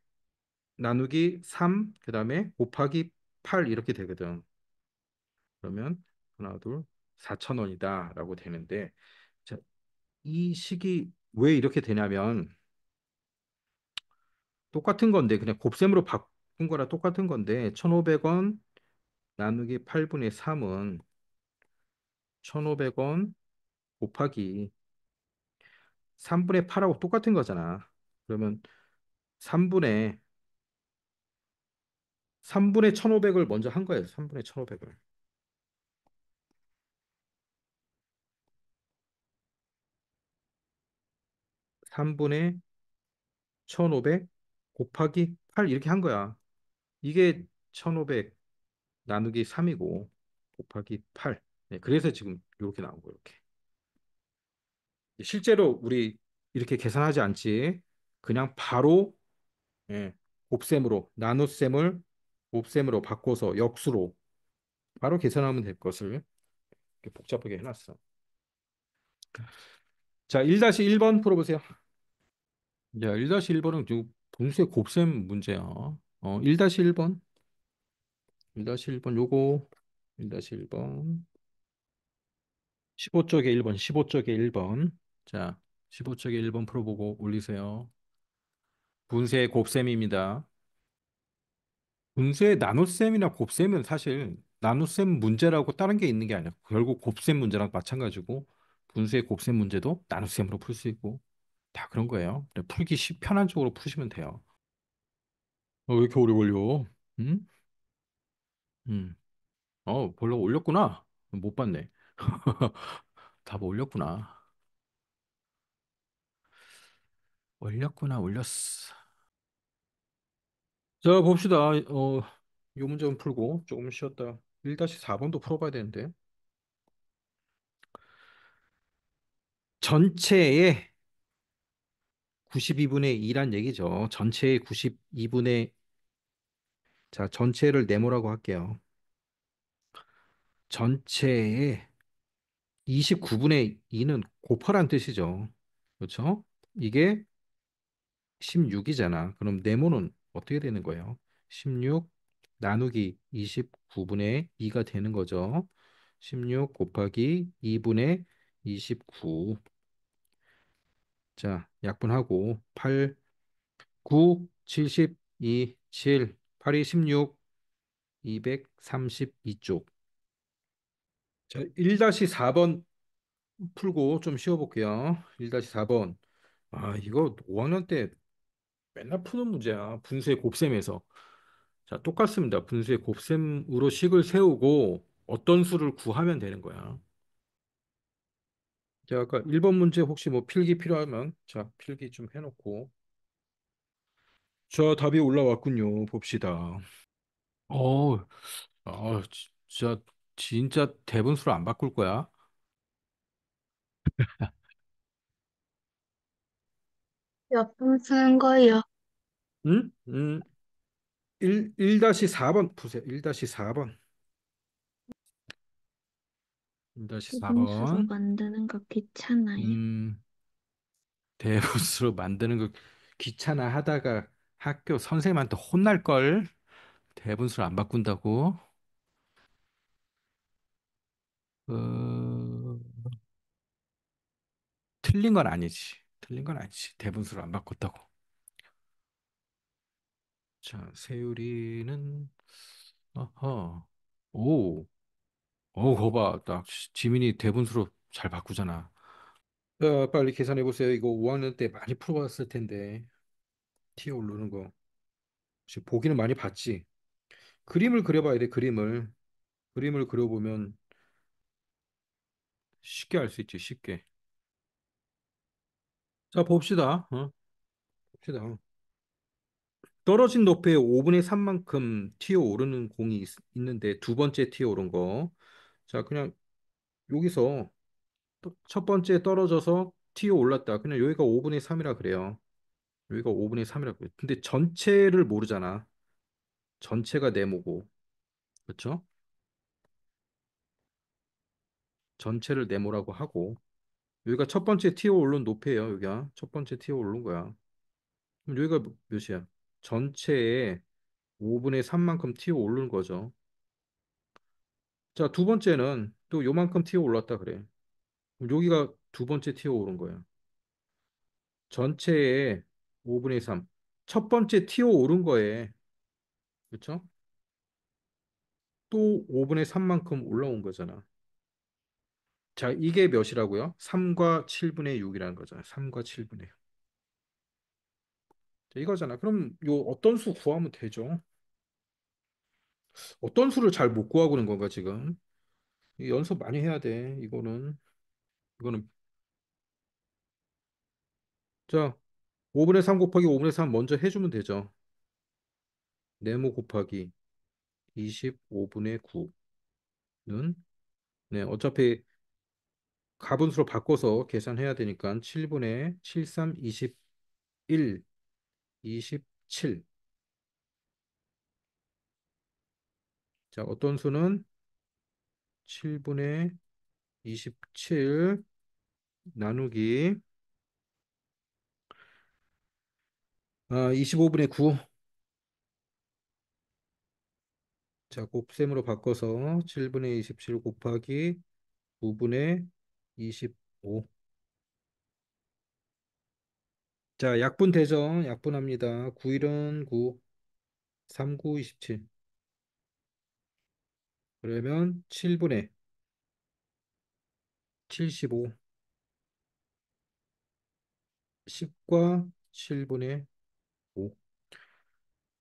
나누기 3, 그다음에 곱하기 8 이렇게 되거든. 그러면 하나, 둘, 4,000원이다라고 되는데 자, 이 식이 왜 이렇게 되냐면 똑같은 건데 그냥 곱셈으로 바꾼 거랑 똑같은 건데 1,500원 나누기 8분의 3은 1,500원 곱하기 3분의 8하고 똑같은 거잖아. 그러면 3분의 3분의 1,500을 먼저 한 거예요. 3분의 1,500을. 3분의 1,500 곱하기 8 이렇게 한 거야. 이게 1,500 나누기 3이고 곱하기 8. 네, 그래서 지금 이렇게 나온 거예요. 이렇게. 실제로 우리 이렇게 계산하지 않지. 그냥 바로 예, 곱셈으로 나눗셈을 곱셈으로 바꿔서 역수로 바로 계산하면 될 것을 이렇게 복잡하게 해놨어. 자, 1-1번 풀어보세요. 자, 1-1번은 분수의 곱셈 문제야. 1-1번. 1-1번 요거 1-1번 15쪽에 1번 15쪽에 1번 자 15쪽에 1번 풀어보고 올리세요. 분수의 곱셈입니다. 분수의 나눗셈이나 곱셈은 사실 나눗셈 문제라고 다른 게 있는 게 아니야. 결국 곱셈 문제랑 마찬가지고 분수의 곱셈 문제도 나눗셈으로 풀 수 있고 다 그런 거예요. 풀기 편한 쪽으로 푸시면 돼요. 왜 이렇게 오래 걸려? 응? 응. 벌써 올렸구나. 못 봤네. 답 올렸구나. 올렸구나, 올렸어. 자, 봅시다. 요 문제는 풀고 조금 쉬었다. 1-4번도 풀어봐야 되는데. 전체의 92분의 2란 얘기죠. 전체의 92분의, 자, 전체를 네모라고 할게요. 전체의 29분의 2는 곱하란 뜻이죠. 그렇죠? 이게 16이잖아. 그럼 네모는 어떻게 되는 거예요? 16 나누기 29분의 2가 되는 거죠. 16 곱하기 2분의 29. 자, 약분하고 8, 9, 72, 7, 8이 16, 232쪽. 자, 1-4번 풀고 좀 쉬어볼게요. 1-4번. 아, 이거 5학년 때 맨날 푸는 문제야. 분수의 곱셈에서. 자, 똑같습니다. 분수의 곱셈으로 식을 세우고 어떤 수를 구하면 되는 거야. 자, 아까 1번 문제 혹시 뭐 필기 필요하면 자, 필기 좀 해놓고. 자, 답이 올라왔군요. 봅시다. 어, 진짜 진짜 대분수를 안 바꿀 거야? 몇 번 쓰는 거예요? 응? 1-4번 푸세요. 1-4번. 분수로 1-4번. 만드는 거 귀찮아요. 음, 대분수로 만드는 거 귀찮아 하다가 학교 선생님한테 혼날 걸. 대분수를 안 바꾼다고. 어, 틀린 건 아니지. 틀린 건 아니지. 대분수를 안 바꿨다고. 자, 세율이는 어허. 오. 거봐. 딱 지민이 대분수로 잘 바꾸잖아. 빨리 계산해 보세요. 이거 5학년 때 많이 풀어봤을 텐데. 티어 오르는 거. 혹시 보기는 많이 봤지? 그림을 그려봐야 돼, 그림을. 그림을 그려보면 쉽게 알 수 있지, 쉽게. 자, 봅시다. 봅시다. 떨어진 높이의 5분의 3만큼 튀어 오르는 공이 있는데 두 번째 튀어 오른 거. 자, 그냥 여기서 첫 번째 떨어져서 튀어 올랐다. 그냥 여기가 5분의 3이라 그래요. 여기가 5분의 3이라고. 근데 전체를 모르잖아. 전체가 네모고. 그렇죠? 전체를 네모라고 하고. 여기가 첫 번째 티오 오른 높이에요. 여기가 첫 번째 티오 오른 거야. 그럼 여기가 몇이야? 전체의 5분의 3만큼 티오 오른 거죠. 자, 두 번째는 또 요만큼 티오 올랐다 그래. 그럼 여기가 두 번째 티오 오른 거야. 전체의 5분의 3. 첫 번째 티오 오른 거에, 그렇죠? 또 5분의 3만큼 올라온 거잖아. 자, 이게 몇이라고요? 3과 7분의 6이라는 거잖아. 3과 7분의 6. 자, 이거잖아. 그럼 요 어떤 수 구하면 되죠? 어떤 수를 잘 못 구하고 있는 건가 지금? 이 연습 많이 해야 돼. 이거는 자, 5분의 3 곱하기 5분의 3 먼저 해주면 되죠. 네모 곱하기 25분의 9는 네, 어차피 가분수로 바꿔서 계산해야 되니까 7분의 73, 21, 27. 자, 어떤 수는 7분의 27 나누기 25분의 9. 자, 곱셈으로 바꿔서 7분의 27 곱하기 9분의 25. 자, 약분 되죠? 약분합니다. 9일은 9, 3, 9, 27. 그러면 7분의 75, 10과 7분의 5.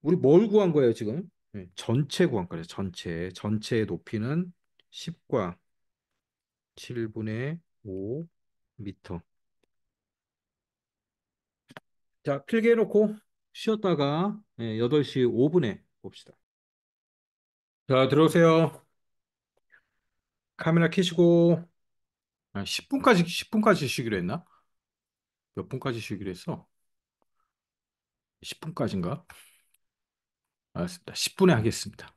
우리 뭘 구한 거예요, 지금? 네, 전체 구한 거예요. 전체의 높이는 10과 7분의 5 미터. 자, 필기해 놓고 쉬었다가 8시 5분에 봅시다. 자, 들어오세요. 카메라 켜시고 10분까지 쉬기로 했나? 몇 분까지 쉬기로 했어? 10분까지인가? 알았습니다. 10분에 하겠습니다.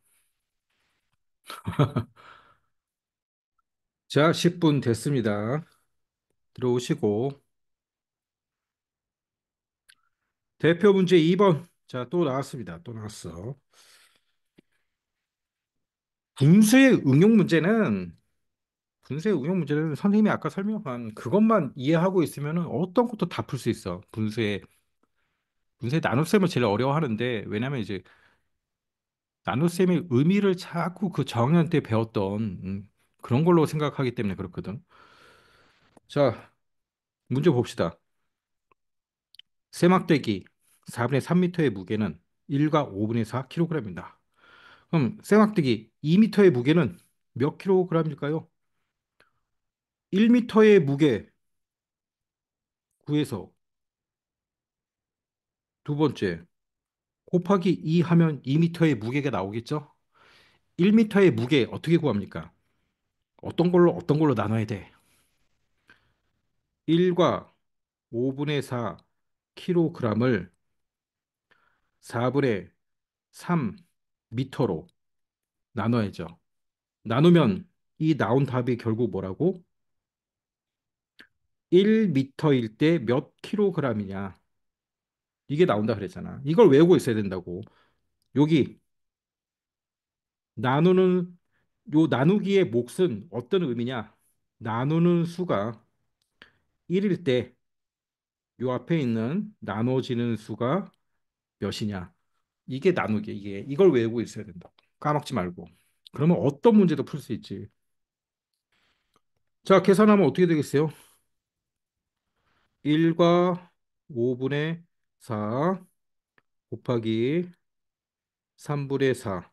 자, 10분 됐습니다. 들어오시고 대표 문제 2번. 자, 또 나왔습니다. 또 나왔어. 분수의 응용 문제는 분수의 응용 문제는 선생님이 아까 설명한 그것만 이해하고 있으면 어떤 것도 다 풀 수 있어. 분수의 나눗셈을 제일 어려워하는데 왜냐면 이제 나눗셈의 의미를 자꾸 그 저학년 때 배웠던 그런 걸로 생각하기 때문에 그렇거든. 자, 문제 봅시다. 세막대기 4분의 3m의 무게는 1과 5분의 4kg입니다. 그럼 세막대기 2m의 무게는 몇 kg일까요? 1m의 무게 구해서 두 번째 곱하기 2 하면 2m의 무게가 나오겠죠? 1m의 무게 어떻게 구합니까? 어떤 걸로 나눠야 돼? 1과 5분의 4kg을 4분의 3m로 나눠야죠. 나누면 이 나온 답이 결국 뭐라고? 1m일 때 몇 킬로그램이냐? 이게 나온다 그랬잖아. 이걸 외우고 있어야 된다고. 여기 나누는 요 나누기의 몫은 어떤 의미냐? 나누는 수가 1일 때 요 앞에 있는 나눠지는 수가 몇이냐? 이게 나누기 이게 이걸 외우고 있어야 된다. 까먹지 말고. 그러면 어떤 문제도 풀 수 있지. 자, 계산하면 어떻게 되겠어요? 1과 5분의 4 곱하기 3분의 4.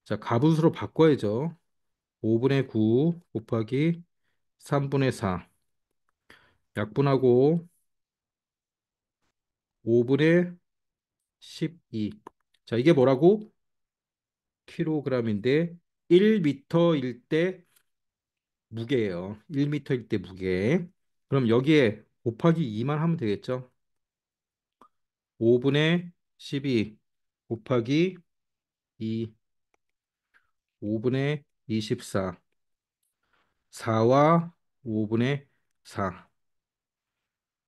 자, 가분수로 바꿔야죠. 5분의 9 곱하기 3분의 4. 약분하고 5분의 12. 자, 이게 뭐라고? 킬로그램인데 1m일 때 무게예요. 1m일 때 무게. 그럼 여기에 곱하기 2만 하면 되겠죠? 5분의 12 곱하기 2, 5분의 24, 4와 5분의 4.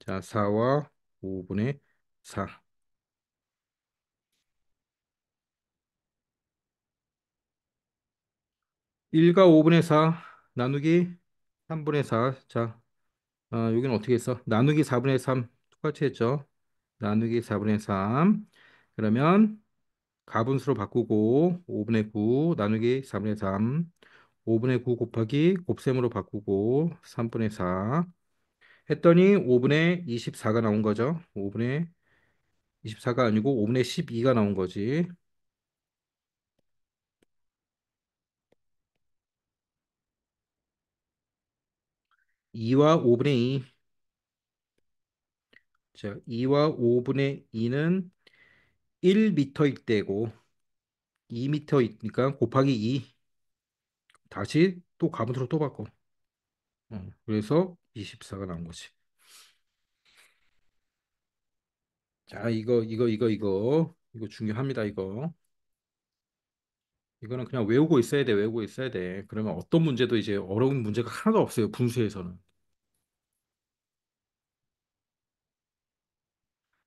자, 4와 5분의 4. 1과 5분의 4 나누기 3분의 4. 자, 여기는 어떻게 했어? 나누기 4분의 3 똑같이 했죠? 나누기 4분의 3. 그러면 가분수로 바꾸고 5분의 9 나누기 4분의 3. 5분의 9 곱하기 곱셈으로 바꾸고 3분의 4 했더니 5분의 24가 나온 거죠. 5분의 24가 아니고 5분의 12가 나온 거지. 2와 5분의 2. 자, 2와 5분의 2는 1m일 때고 2m이니까 곱하기 2. 다시 또 가분수로 또 바꿔. 그래서 24가 나온 거지. 자, 이거 중요합니다, 이거. 이거는 그냥 외우고 있어야 돼, 외우고 있어야 돼. 그러면 어떤 문제도 이제 어려운 문제가 하나도 없어요, 분수에서는.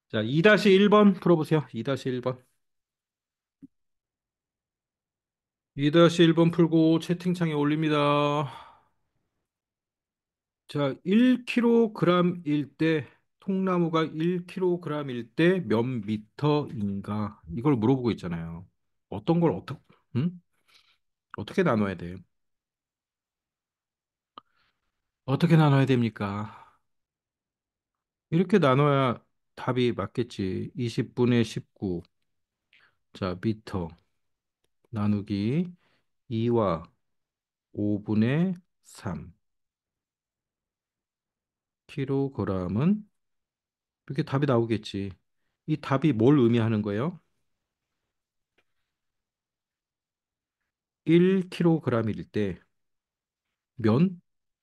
자, 2-1번 풀어보세요. 2-1번. 2-1번 풀고 채팅창에 올립니다. 자, 1kg일 때, 통나무가 1kg일 때 몇 미터인가? 이걸 물어보고 있잖아요. 어떤 걸 응? 어떻게 나눠야 돼? 어떻게 나눠야 됩니까? 이렇게 나눠야 답이 맞겠지. 20분의 19. 자, 미터 나누기 2와 5분의 3. 킬로그램은 이렇게 답이 나오겠지. 이 답이 뭘 의미하는 거예요? 1kg일 때 몇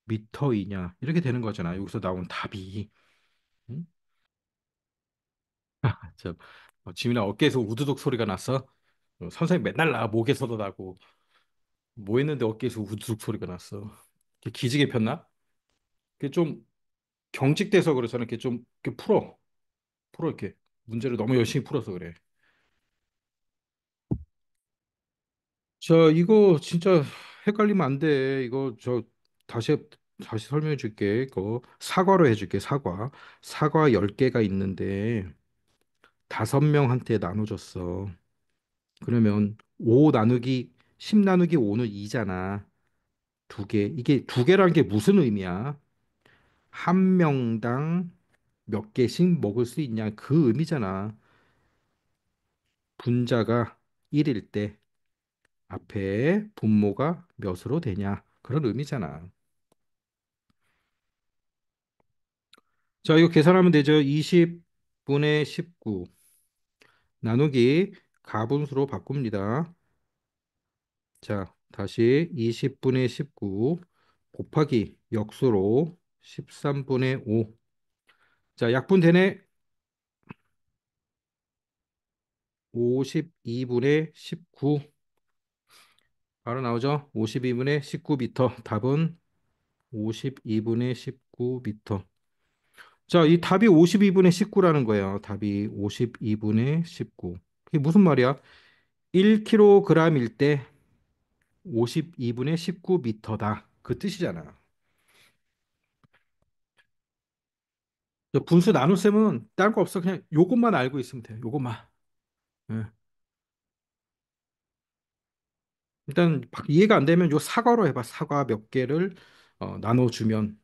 미터이냐 이렇게 되는 거잖아. 여기서 나온 답이. 응? 참, 지민아 어깨에서 우두둑 소리가 났어? 선생님 맨날 나 목에서도 나고 뭐 했는데 어깨에서 우두둑 소리가 났어. 이렇게 기지개 폈나? 그게 좀 경직돼서 그래서는 이렇게 좀 이렇게 풀어 이렇게 문제를 너무 열심히 풀어서 그래. 자, 이거 진짜 헷갈리면 안 돼. 이거 다시 설명해 줄게. 이거 사과로 해 줄게. 사과 10개가 있는데 5명한테 나눠줬어. 그러면 5 나누기 10 나누기 5는 2잖아. 두 개. 이게 두 개라는 게 무슨 의미야? 한 명당 몇 개씩 먹을 수 있냐? 그 의미잖아. 분자가 1일 때 앞에 분모가 몇으로 되냐? 그런 의미잖아. 자, 이거 계산하면 되죠. 20분의 19 나누기 가분수로 바꿉니다. 자, 다시 20분의 19 곱하기 역수로 13분의 5. 자, 약분되네. 52분의 19. 바로 나오죠. 52분의 19m. 답은 52분의 19m. 자, 이 답이 52분의 19라는 거예요. 답이 52분의 19. 그게 무슨 말이야? 1kg일 때 52분의 19m다. 그 뜻이잖아. 분수 나눗셈은 다른 거 없어. 그냥 요것만 알고 있으면 돼. 요것만. 예. 일단 이해가 안 되면 요 사과로 해봐. 사과 몇 개를 나눠주면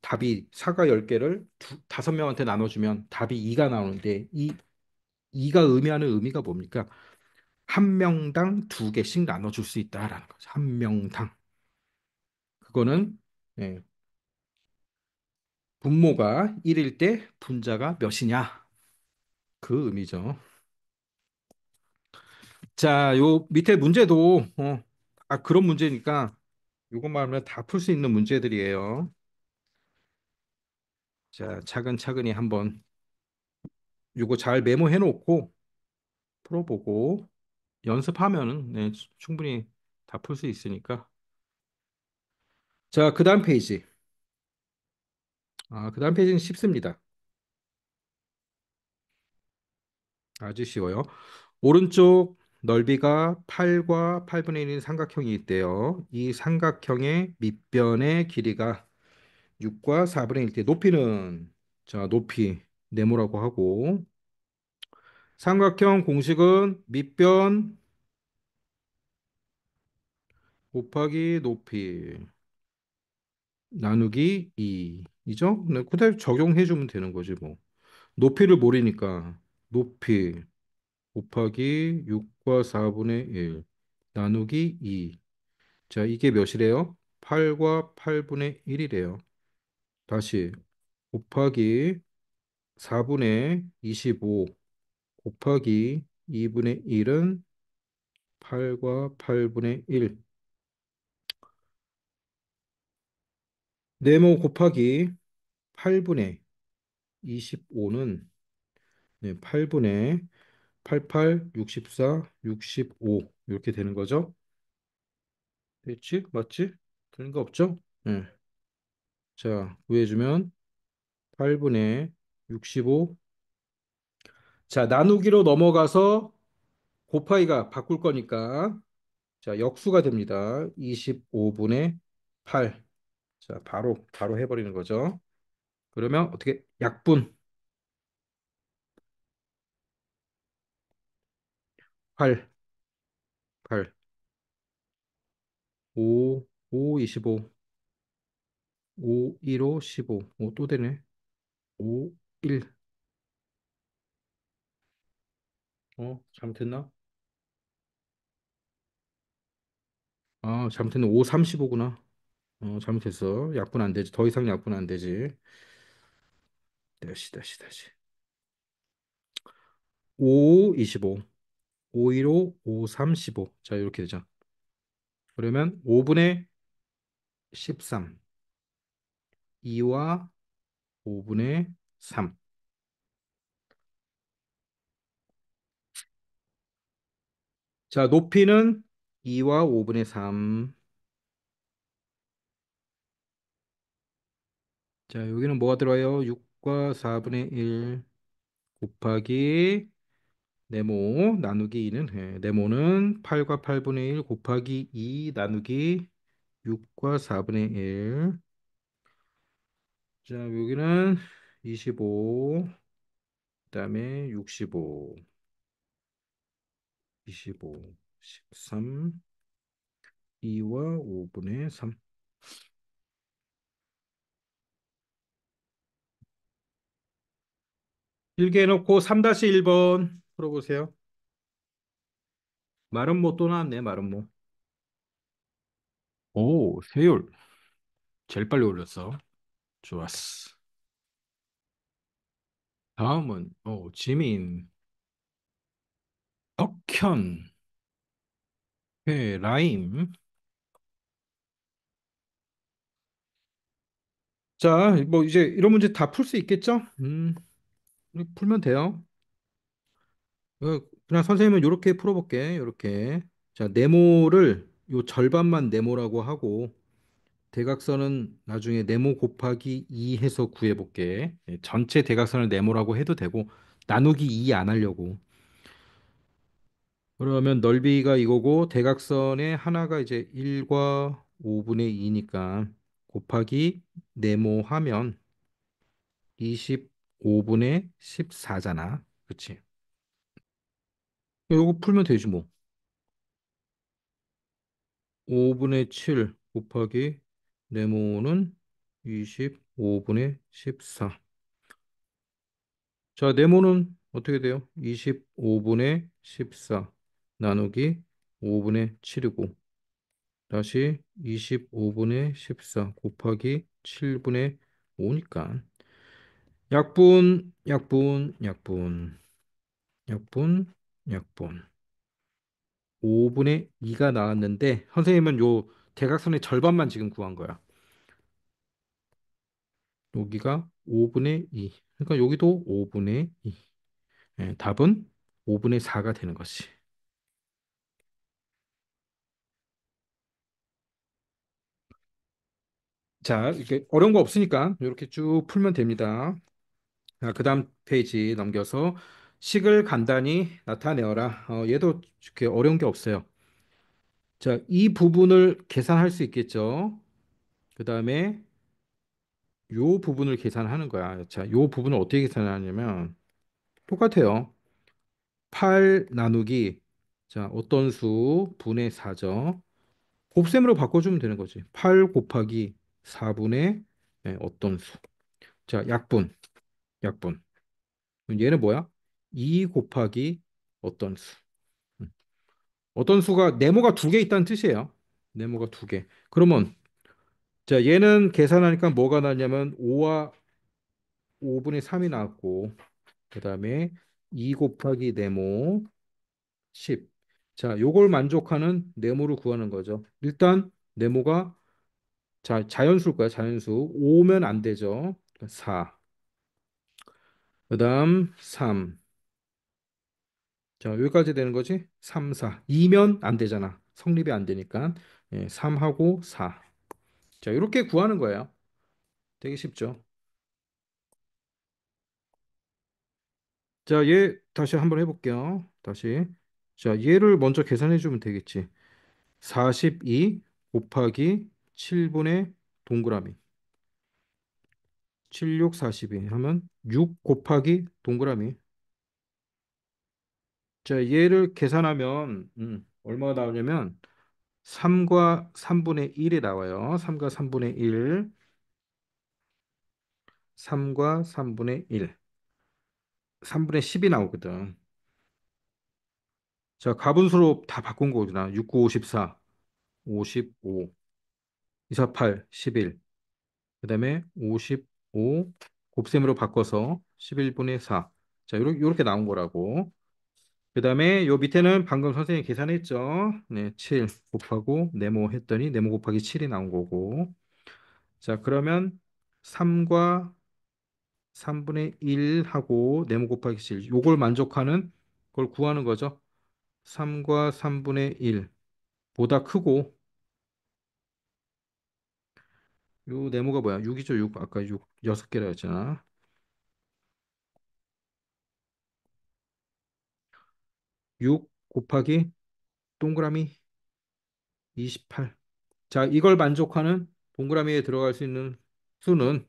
답이 사과 10개를 5명한테 나눠주면 답이 2가 나오는데 이 2가 의미하는 의미가 뭡니까? 한 명당 2개씩 나눠줄 수 있다라는 거죠. 한 명당. 그거는 예, 분모가 1일 때 분자가 몇이냐 그 의미죠. 자, 요 밑에 문제도 그런 문제니까 요것만 하면 다 풀 수 있는 문제들이에요. 자, 차근차근히 한번 요거 잘 메모해 놓고 풀어보고 연습하면은 네, 충분히 다 풀 수 있으니까. 자, 그다음 페이지. 그다음 페이지는 쉽습니다. 아주 쉬워요. 오른쪽 넓이가 8과 8분의 1인 삼각형이 있대요. 이 삼각형의 밑변의 길이가 6과 4분의 1 때 높이는 자, 높이 네모라고 하고 삼각형 공식은 밑변 곱하기 높이 나누기 2이죠? 그대로 적용해 주면 되는 거지 뭐. 높이를 모르니까 높이 곱하기 6과 4분의 1 나누기 2. 자, 이게 몇이래요? 8과 8분의 1이래요. 다시 곱하기 4분의 25 곱하기 2분의 1은 8과 8분의 1. 네모 곱하기 8분의 25는 네, 8분의 88, 64, 65 이렇게 되는 거죠. 됐지? 맞지? 틀린 거 없죠? 네. 자, 구해주면 8분의 65. 자, 나누기로 넘어가서 곱하기가 바꿀 거니까 자, 역수가 됩니다. 25분의 8. 자, 바로 해버리는 거죠. 그러면 어떻게 약분 8, 8, 5, 5, 25, 5, 1, 5, 15. 또 되네. 5, 1. 잘못했나? 잘못했네. 5, 35구나. 잘못했어. 약분 안 되지. 더 이상 약분 안 되지. 다시. 5, 25. 5, 1, 5, 5, 3, 15. 자, 이렇게 되죠. 그러면 5분의 13. 2와 5분의 3. 자, 높이는 2와 5분의 3. 자, 여기는 뭐가 들어와요? 6과 4분의 1 곱하기 네모 나누기 2는 네모는 8과 8분의 1 곱하기 2 나누기 6과 4분의 1. 자, 여기는 25, 그다음에 65, 25, 13, 2와 5분의 3. 길게 해놓고 3-1번 풀어보세요. 마른 모또 나왔네, 마른 모. 오, 세율. 제일 빨리 올렸어. 좋았어. 다음은, 지민, 덕현, 라임. 자, 뭐 이제 이런 문제 다 풀 수 있겠죠? 풀면 돼요. 그냥 선생님은 이렇게 풀어볼게. 이렇게. 자, 네모를 요 절반만 네모라고 하고 대각선은 나중에 네모 곱하기 2 해서 구해볼게. 전체 대각선을 네모라고 해도 되고 나누기 2 안 하려고. 그러면 넓이가 이거고 대각선의 하나가 이제 1과 5분의 2니까 곱하기 네모하면 25분의 14잖아. 그치? 이거 풀면 되지 뭐. 5분의 7 곱하기 네모는 25분의 14. 자, 네모는 어떻게 돼요? 25분의 14 나누기 5분의 7이고 다시 25분의 14 곱하기 7분의 5니까 약분 약분 5분의 2가 나왔는데 선생님은 요 대각선의 절반만 지금 구한 거야. 여기가 5분의 2. 그러니까 여기도 5분의 2. 답은 5분의 4가 되는 것이. 자, 이렇게 어려운 거 없으니까 이렇게 쭉 풀면 됩니다. 자, 그다음 페이지 넘겨서 식을 간단히 나타내어라. 얘도 이렇게 어려운 게 없어요. 자, 이 부분을 계산할 수 있겠죠. 그다음에 요 부분을 계산하는 거야. 자, 요 부분을 어떻게 계산하냐면 똑같아요. 8 나누기 자, 어떤 수 분의 4죠. 곱셈으로 바꿔주면 되는 거지. 8 곱하기 4분의 어떤 수. 자, 약분, 약분. 그럼 얘는 뭐야? 2 곱하기 어떤 수. 음. 어떤 수가 네모가 두 개 있다는 뜻이에요. 네모가 두 개. 그러면 자, 얘는 계산하니까 뭐가 나냐면 5와 5분의 3이 나왔고 그다음에 2 곱하기 네모 10. 자, 요걸 만족하는 네모를 구하는 거죠. 일단 네모가 자, 자연수일 거야, 자연수. 5면 안 되죠. 4. 그다음 3. 자, 여기까지 되는 거지? 3, 4. 2면 안 되잖아. 성립이 안 되니까. 3하고 4. 자, 이렇게 구하는 거예요. 되게 쉽죠? 자, 얘 다시 한번 해볼게요. 다시. 자, 얘를 먼저 계산해 주면 되겠지. 42 곱하기 7분의 동그라미. 76, 42 하면 6 곱하기 동그라미. 자, 얘를 계산하면 얼마가 나오냐면 3과 3분의 1이 나와요. 3과 3분의 1, 3과 3분의 1, 3분의 10이 나오거든. 자, 가분수로 다 바꾼 거구나. 6, 9, 54, 55, 248, 11. 그다음에 55 곱셈으로 바꿔서 11분의 4. 자, 요렇게 나온 거라고. 그다음에 요 밑에는 방금 선생님이 계산했죠. 네, 7 곱하고 네모 했더니 네모 곱하기 7이 나온 거고. 자, 그러면 3과 3분의 1하고 네모 곱하기 7 요걸 만족하는 걸 구하는 거죠. 3과 3분의 1 보다 크고 요 네모가 뭐야? 6이죠, 6. 아까 6 6개라 했잖아. 6 곱하기 동그라미 28. 자, 이걸 만족하는 동그라미에 들어갈 수 있는 수는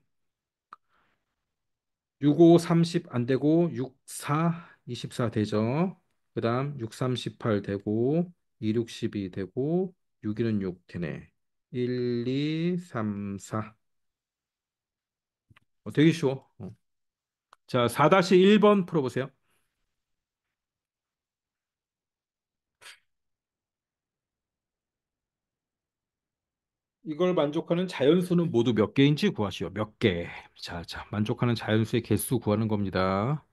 6, 5, 30 안 되고 6, 4, 24 되죠. 그다음 6, 3, 18 되고 2, 6, 12 되고 6, 1은 6 되네. 1, 2, 3, 4. 되게 쉬워. 자, 4-1번 풀어보세요. 이걸 만족하는 자연수는 모두 몇 개인지 구하시오. 몇 개. 자, 자, 만족하는 자연수의 개수 구하는 겁니다.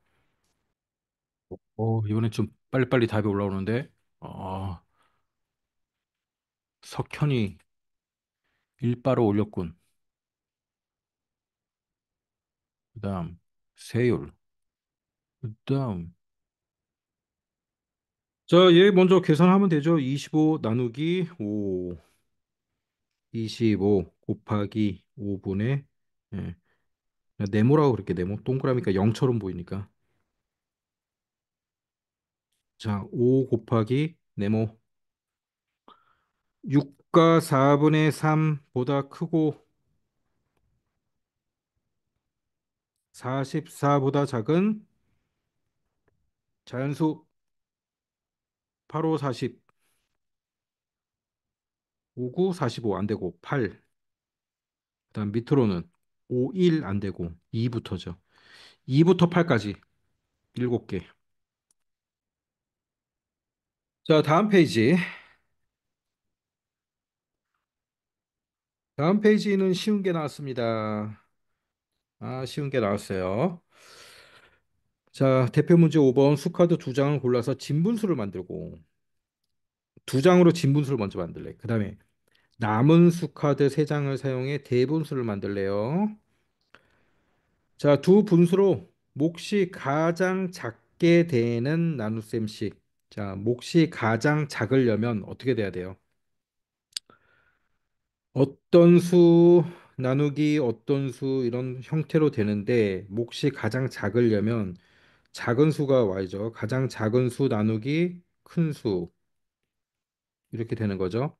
이번엔 좀 빨리빨리 답이 올라오는데. 어, 석현이 일바로 올렸군. 그다음 세율. 그다음 자, 얘 먼저 계산하면 되죠. 25 나누기 5. 25 곱하기 5분의 예. 네모라고 그렇게 네모 동그라미가 0처럼 보이니까. 자, 5 곱하기 네모 6과 4분의 3보다 크고 44보다 작은 자연수 85, 40, 59, 45 안 되고 8. 그다음 밑으로는 5, 1 안 되고 2부터죠. 2부터 8까지 7개. 자, 다음 페이지. 다음 페이지는 쉬운 게 나왔습니다. 쉬운 게 나왔어요. 자, 대표 문제 5번 수카드 두 장을 골라서 진분수를 만들고 두 장으로 진분수를 먼저 만들래. 그다음에 남은 수카드 세 장을 사용해 대분수를 만들래요. 자, 두 분수로 몫이 가장 작게 작게 되는 나눗셈씩. 자, 몫이 가장 작으려면 어떻게 돼야 돼요? 어떤 수 나누기 어떤 수 이런 형태로 되는데 몫이 가장 작으려면 작은 수가 와야죠. 가장 작은 수 나누기 큰 수 이렇게 되는 거죠.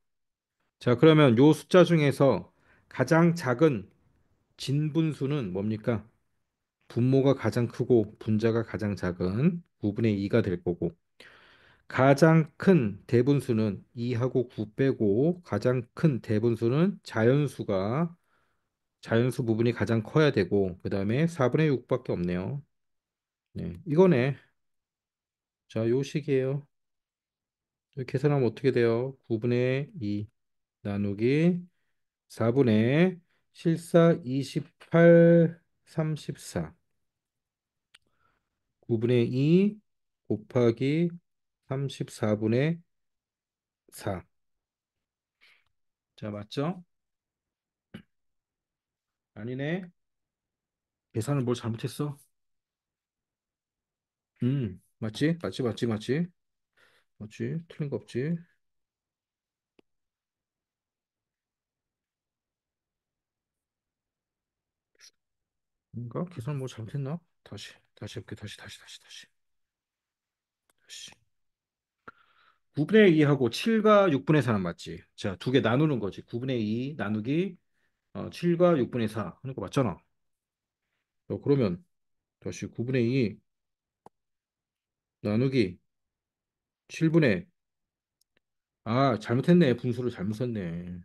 자, 그러면 요 숫자 중에서 가장 작은 진분수는 뭡니까? 분모가 가장 크고 분자가 가장 작은 9분의 2가 될 거고 가장 큰 대분수는 2하고 9 빼고 가장 큰 대분수는 자연수 부분이 가장 커야 되고 그다음에 4분의 6밖에 없네요. 네, 이거네. 자, 요 식이에요. 이렇게 계산하면 어떻게 돼요? 9분의 2 나누기 4분의 실사 28 34 9분의 2 곱하기 34분의 4. 자, 맞죠? 아니네. 계산을 뭘 잘못했어? 맞지? 맞지? 맞지? 맞지? 맞지? 틀린 거 없지? 뭔가 계산 뭐 잘못했나? 다시 해볼게. 다시. 9분의 2하고 7과 6분의 4는 맞지? 자, 두 개 나누는 거지. 9분의 2 나누기 7과 6분의 4 하는 거 맞잖아. 그러면 다시 9분의 2 나누기 7분의 잘못했네. 분수를 잘못 썼네.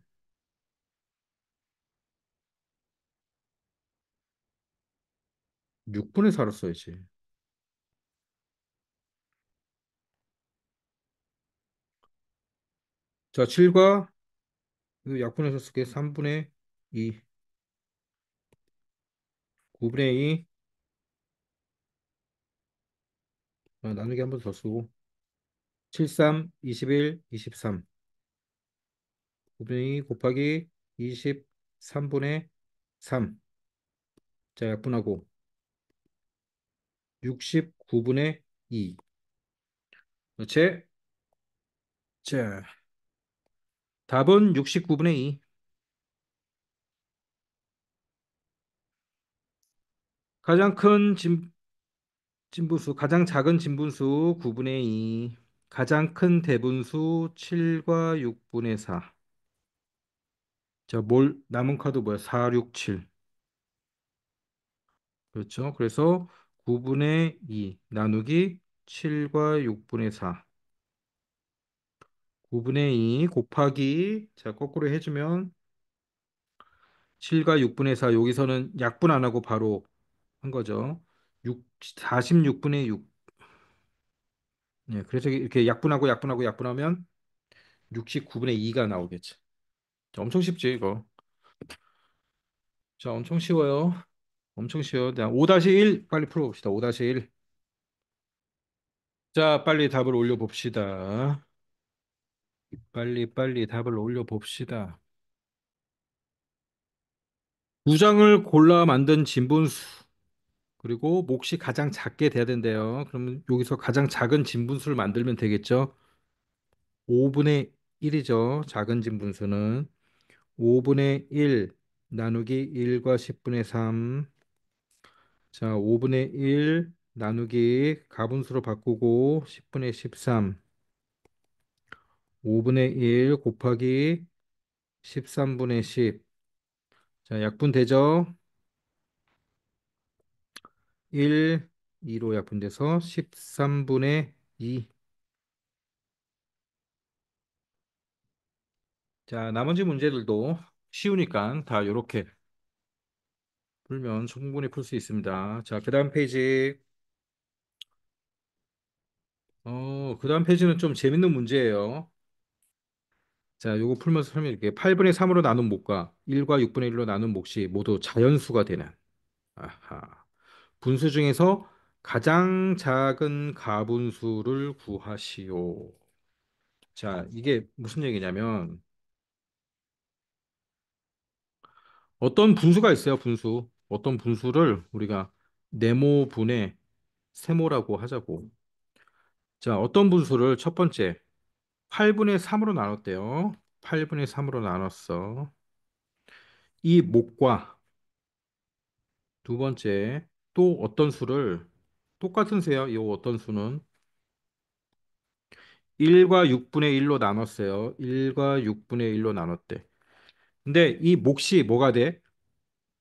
6분의 4로 써야지. 자, 7과 이거 약분해서 쓸게. 3분의 2 9분의 2 나누기 한 번 더 쓰고 73 21 23 9분의 2 곱하기 23분의 3 자, 약분하고 69분의 2 그렇지? 자, 답은 69분의 2. 가장 큰 진분수, 가장 작은 진분수 9분의 2, 가장 큰 대분수 7과 6분의 4. 자, 남은 카드 뭐야? 4, 6, 7. 그렇죠? 그래서 9분의 2 나누기 7과 6분의 4. 9분의 2 곱하기, 자, 거꾸로 해주면 7과 6분의 4. 여기서는 약분 안 하고 바로 한 거죠. 46분의 6. 네, 그래서 이렇게 약분하면 69분의 2가 나오겠죠. 자, 엄청 쉽지, 이거. 자, 엄청 쉬워요. 엄청 쉬워요. 5-1 빨리 풀어봅시다. 5-1. 자, 빨리 답을 올려봅시다. 빨리 답을 올려봅시다. 두 장을 골라 만든 진분수. 그리고 몫이 가장 작게 돼야 된대요. 그러면 여기서 가장 작은 진분수를 만들면 되겠죠. 5분의 1이죠. 작은 진분수는. 5분의 1 나누기 1과 10분의 3. 자, 5분의 1 나누기 가분수로 바꾸고 10분의 13. 5분의 1 곱하기 13분의 10. 자, 약분되죠? 1, 2로 약분돼서 13분의 2. 자, 나머지 문제들도 쉬우니까 다 이렇게 풀면 충분히 풀 수 있습니다. 자, 그 다음 페이지. 그 다음 페이지는 좀 재밌는 문제예요. 자, 요거 풀면서 설명드릴게요. 8분의 3으로 나눈 몫과 1과 6분의 1로 나눈 몫이 모두 자연수가 되는. 아하. 분수 중에서 가장 작은 가분수를 구하시오. 자, 이게 무슨 얘기냐면 어떤 분수가 있어요, 분수. 어떤 분수를 우리가 네모분의 세모라고 하자고. 자, 어떤 분수를 첫 번째 8분의 3으로 나눴대요. 8분의 3으로 나눴어. 이 목과 두 번째 또 어떤 수를 똑같은 수야. 이 어떤 수는 1과 6분의 1로 나눴어요. 1과 6분의 1로 나눴대. 근데 이 몫이 뭐가 돼?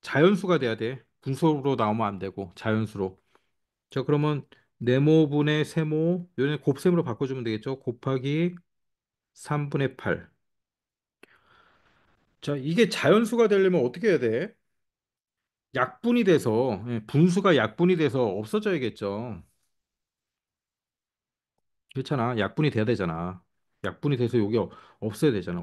자연수가 돼야 돼. 분수로 나오면 안 되고 자연수로. 자, 그러면 네모분의 세모, 요는 곱셈으로 바꿔주면 되겠죠? 곱하기 3분의 8. 자, 이게 자연수가 되려면 어떻게 해야 돼? 약분이 돼서, 분수가 약분이 돼서 없어져야겠죠. 그렇잖아. 약분이 돼야 되잖아. 약분이 돼서 여기 없어야 되잖아.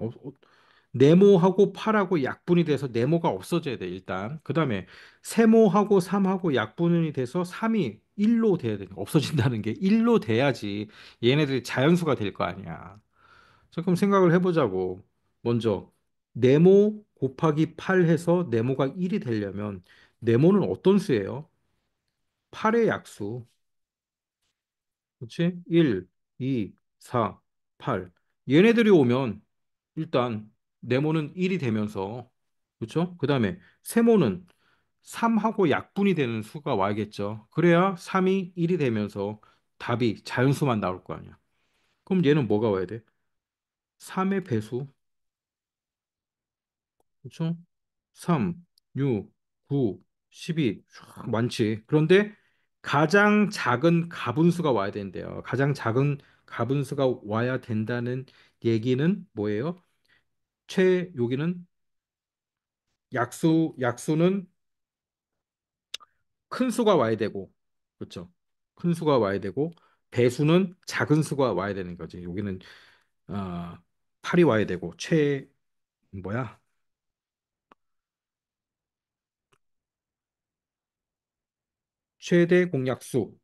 네모하고 8하고 약분이 돼서 네모가 없어져야 돼, 일단. 그 다음에 세모하고 3하고 약분이 돼서 3이 1로 돼야 돼. 없어진다는 게 1로 돼야지 얘네들이 자연수가 될 거 아니야. 자, 그럼 생각을 해보자고. 먼저, 네모 곱하기 8 해서 네모가 1이 되려면 네모는 어떤 수예요? 8의 약수. 그렇지? 1, 2, 4, 8. 얘네들이 오면 일단 네모는 1이 되면서 그렇죠? 그다음에 세모는 3하고 약분이 되는 수가 와야겠죠. 그래야 3이 1이 되면서 답이 자연수만 나올 거 아니야. 그럼 얘는 뭐가 와야 돼? 3의 배수. 그렇죠? 3, 6, 9, 12. 촤, 많지. 그런데 가장 작은 가분수가 와야 된대요. 가장 작은 가분수가 와야 된다는 얘기는 뭐예요? 여기는 약수는 큰 수가 와야 되고, 그렇죠? 큰 수가 와야 되고, 배수는 작은 수가 와야 되는 거지. 여기는 어, 8이 와야 되고, 뭐야? 최대 공약수.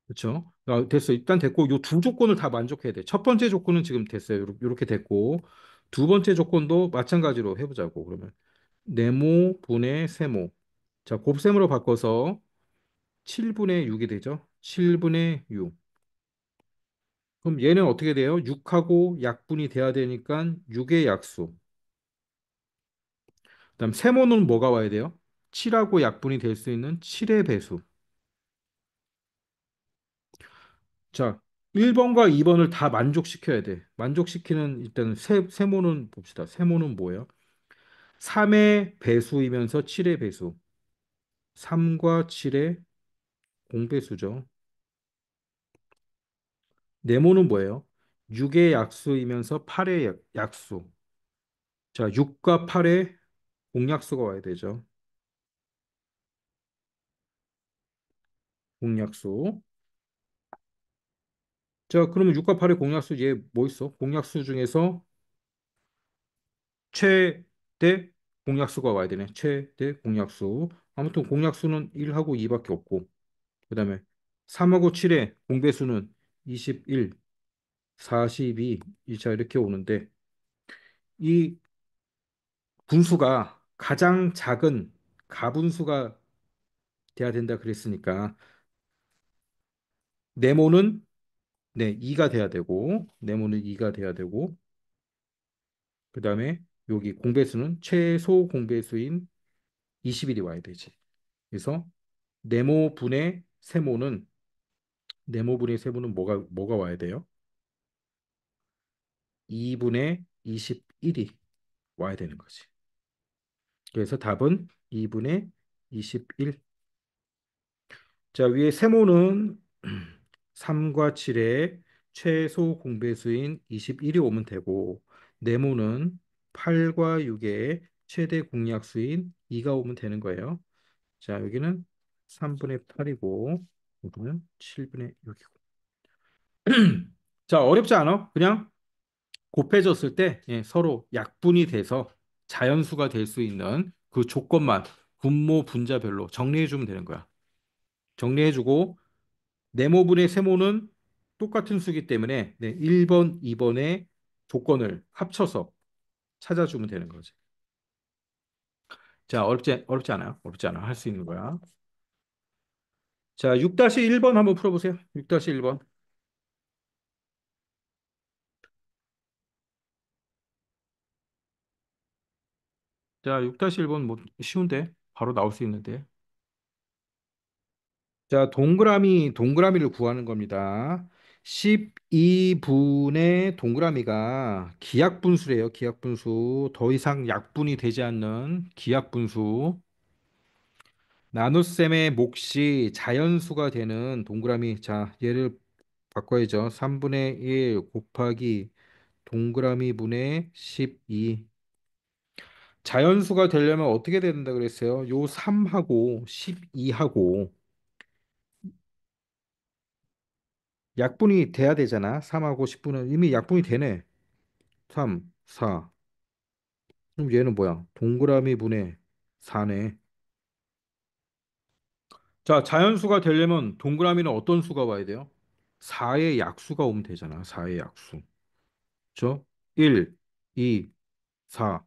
그렇죠? 됐어. 일단 됐고, 요 두 조건을 다 만족해야 돼. 첫 번째 조건은 지금 됐어요. 요렇게 됐고, 두 번째 조건도 마찬가지로 해보자고. 그러면 네모 분의 세모. 자, 곱셈으로 바꿔서 7분의 6이 되죠? 7분의 6. 그럼 얘는 어떻게 돼요? 6하고 약분이 돼야 되니까 6의 약수. 그다음 세모는 뭐가 와야 돼요? 7하고 약분이 될 수 있는 7의 배수. 자, 1번과 2번을 다 만족시켜야 돼. 만족시키는 일단 세모는 봅시다. 세모는 뭐예요? 3의 배수이면서 7의 배수. 3과 7의 공배수죠. 네모는 뭐예요? 6의 약수이면서 8의 약수. 자, 6과 8의 공약수가 와야 되죠. 공약수. 자, 그러면 6과 8의 공약수 얘 뭐 있어? 공약수 중에서 최대 공약수가 와야 되네. 최대 공약수. 아무튼 공약수는 1하고 2밖에 없고. 그다음에 3하고 7의 공배수는 21, 42, 자 이렇게 오는데 이 분수가 가장 작은 가분수가 돼야 된다 그랬으니까 네모는 네, 2가 돼야 되고 네모는 2가 돼야 되고 그다음에 여기 공배수는 최소 공배수인 20일이 와야 되지. 그래서 네모분의 세모는 뭐가 와야 돼요? 2분의 21이 와야 되는 거지. 그래서 답은 2분의 21. 자, 위에 세모는 3과 7의 최소 공배수인 21이 오면 되고 네모는 8과 6의 최대 공약수인 2가 오면 되는 거예요. 자, 여기는 3분의 8이고 여기는 7분의 6이고. 자, 어렵지 않아? 그냥 곱해졌을 때 서로 약분이 돼서 자연수가 될 수 있는 그 조건만 분모 분자별로 정리해 주면 되는 거야. 정리해 주고 네모분의 세모는 똑같은 수기 때문에 1번, 2번의 조건을 합쳐서 찾아주면 되는 거지. 자, 어렵지 않아요? 어렵지 않아. 할 수 있는 거야. 자, 6-1번 한번 풀어보세요. 6-1번. 자, 6-1번 뭐 쉬운데? 바로 나올 수 있는데. 자, 동그라미를 구하는 겁니다. 12분의 동그라미가 기하분수래요. 기하분수. 더 이상 약분이 되지 않는 기하분수. 나눗셈의 몫이 자연수가 되는 동그라미. 자, 얘를 바꿔야죠. 3분의 1 곱하기 동그라미 분의 12. 자연수가 되려면 어떻게 된다 그랬어요? 요 3하고 12하고 약분이 돼야 되잖아. 3하고 10분은 이미 약분이 되네. 3, 4. 그럼 얘는 뭐야? 동그라미 분의 4네. 자, 자연수가 되려면 동그라미는 어떤 수가 와야 돼요? 4의 약수가 오면 되잖아. 4의 약수. 그렇죠? 1, 2, 4.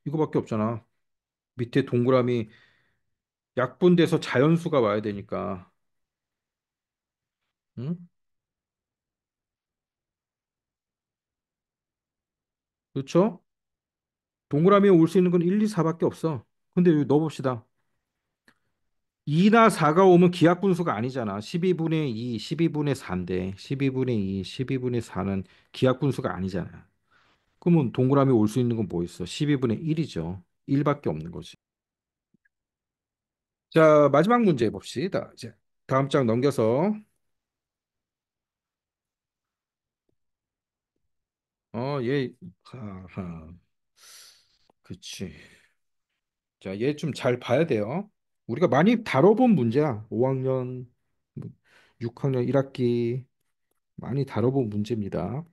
이거밖에 없잖아. 밑에 동그라미 약분돼서 자연수가 와야 되니까. 응? 그렇죠? 동그라미에 올 수 있는 건 1, 2, 4밖에 없어. 근데 여기 넣어봅시다. 2나 4가 오면 기하분수가 아니잖아. 12분의 2, 12분의 4인데 12분의 2, 12분의 4는 기하분수가 아니잖아. 그러면 동그라미 올 수 있는 건 뭐 있어? 12분의 1이죠. 1밖에 없는 거지. 자, 마지막 문제 봅시다. 이제 다음 장 넘겨서 얘 하하. 그치. 자, 얘 좀 잘 봐야 돼요. 우리가 많이 다뤄본 문제야. 5학년, 6학년 1학기 많이 다뤄본 문제입니다.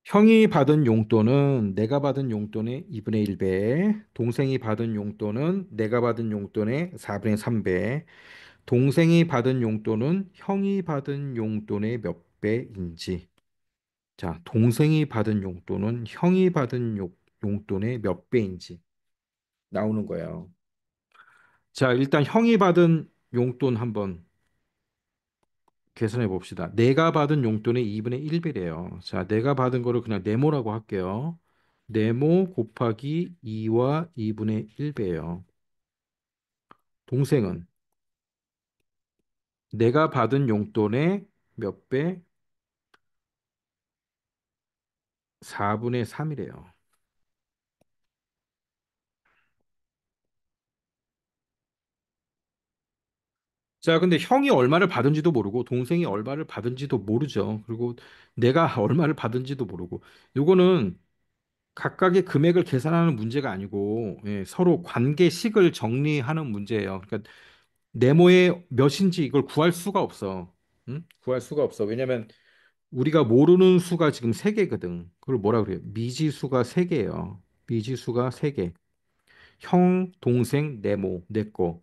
형이 받은 용돈은 내가 받은 용돈의 2분의 1배, 동생이 받은 용돈은 내가 받은 용돈의 4분의 3배, 동생이 받은 용돈은 형이 받은 용돈의 몇 배인지. 자, 동생이 받은 용돈은 형이 받은 용돈의 몇 배인지 나오는 거예요. 자, 일단 형이 받은 용돈 한번 계산해 봅시다. 내가 받은 용돈의 2분의 1배래요. 자, 내가 받은 거를 그냥 네모라고 할게요. 네모 곱하기 2와 2분의 1배예요. 동생은 내가 받은 용돈의 몇 배? 4분의 3이래요. 자, 근데 형이 얼마를 받은지도 모르고 동생이 얼마를 받은지도 모르죠. 그리고 내가 얼마를 받은지도 모르고. 요거는 각각의 금액을 계산하는 문제가 아니고 서로 관계식을 정리하는 문제예요. 그러니까 네모의 몇인지 이걸 구할 수가 없어. 응? 구할 수가 없어. 왜냐면 우리가 모르는 수가 지금 세개거든. 그걸 뭐라 그래요? 미지수가 세개예요. 미지수가 세개. 형, 동생, 네모, 내 거.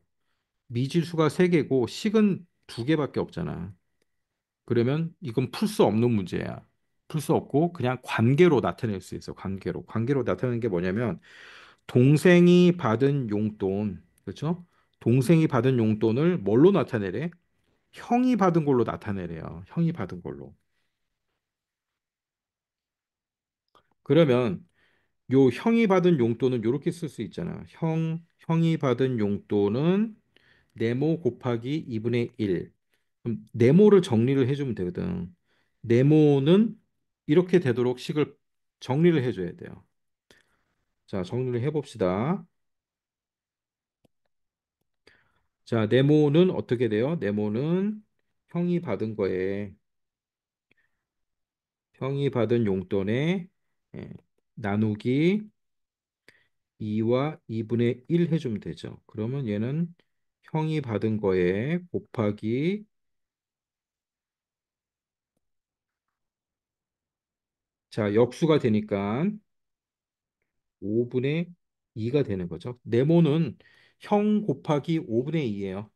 미지수가 세개고 식은 두개밖에 없잖아. 그러면 이건 풀 수 없는 문제야. 풀 수 없고 그냥 관계로 나타낼 수 있어. 관계로. 관계로 나타내는 게 뭐냐면 동생이 받은 용돈, 그렇죠? 동생이 받은 용돈을 뭘로 나타내래? 형이 받은 걸로 나타내래요. 형이 받은 걸로. 그러면 요 형이 받은 용돈은 이렇게 쓸 수 있잖아. 형이 받은 용돈은 네모 곱하기 2분의 1. 그럼 네모를 정리를 해주면 되거든. 네모는 이렇게 되도록 식을 정리를 해줘야 돼요. 자, 정리를 해봅시다. 자, 네모는 어떻게 돼요? 네모는 형이 받은 거에 형이 받은 용돈에 예, 나누기 2와 2분의 1 해주면 되죠. 그러면 얘는 형이 받은 거에 곱하기 자, 역수가 되니까 5분의 2가 되는 거죠. 네모는 형 곱하기 5분의 2예요.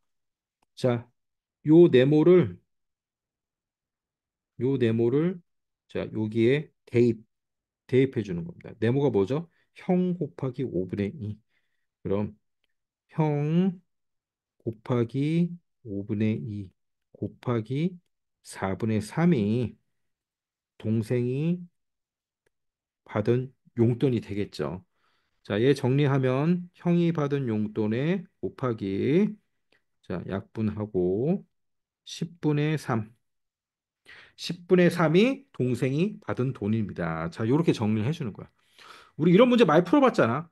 자, 요 네모를 요 네모를 자, 여기에 대입해 주는 겁니다. 네모가 뭐죠? 형 곱하기 5분의 2. 그럼 형 곱하기 5분의 2 곱하기 4분의 3이 동생이 받은 용돈이 되겠죠. 자, 얘 정리하면 형이 받은 용돈에 곱하기 자, 약분하고 10분의 3. 10분의 3이 동생이 받은 돈입니다. 자, 이렇게 정리를 해주는 거야. 우리 이런 문제 많이 풀어봤잖아.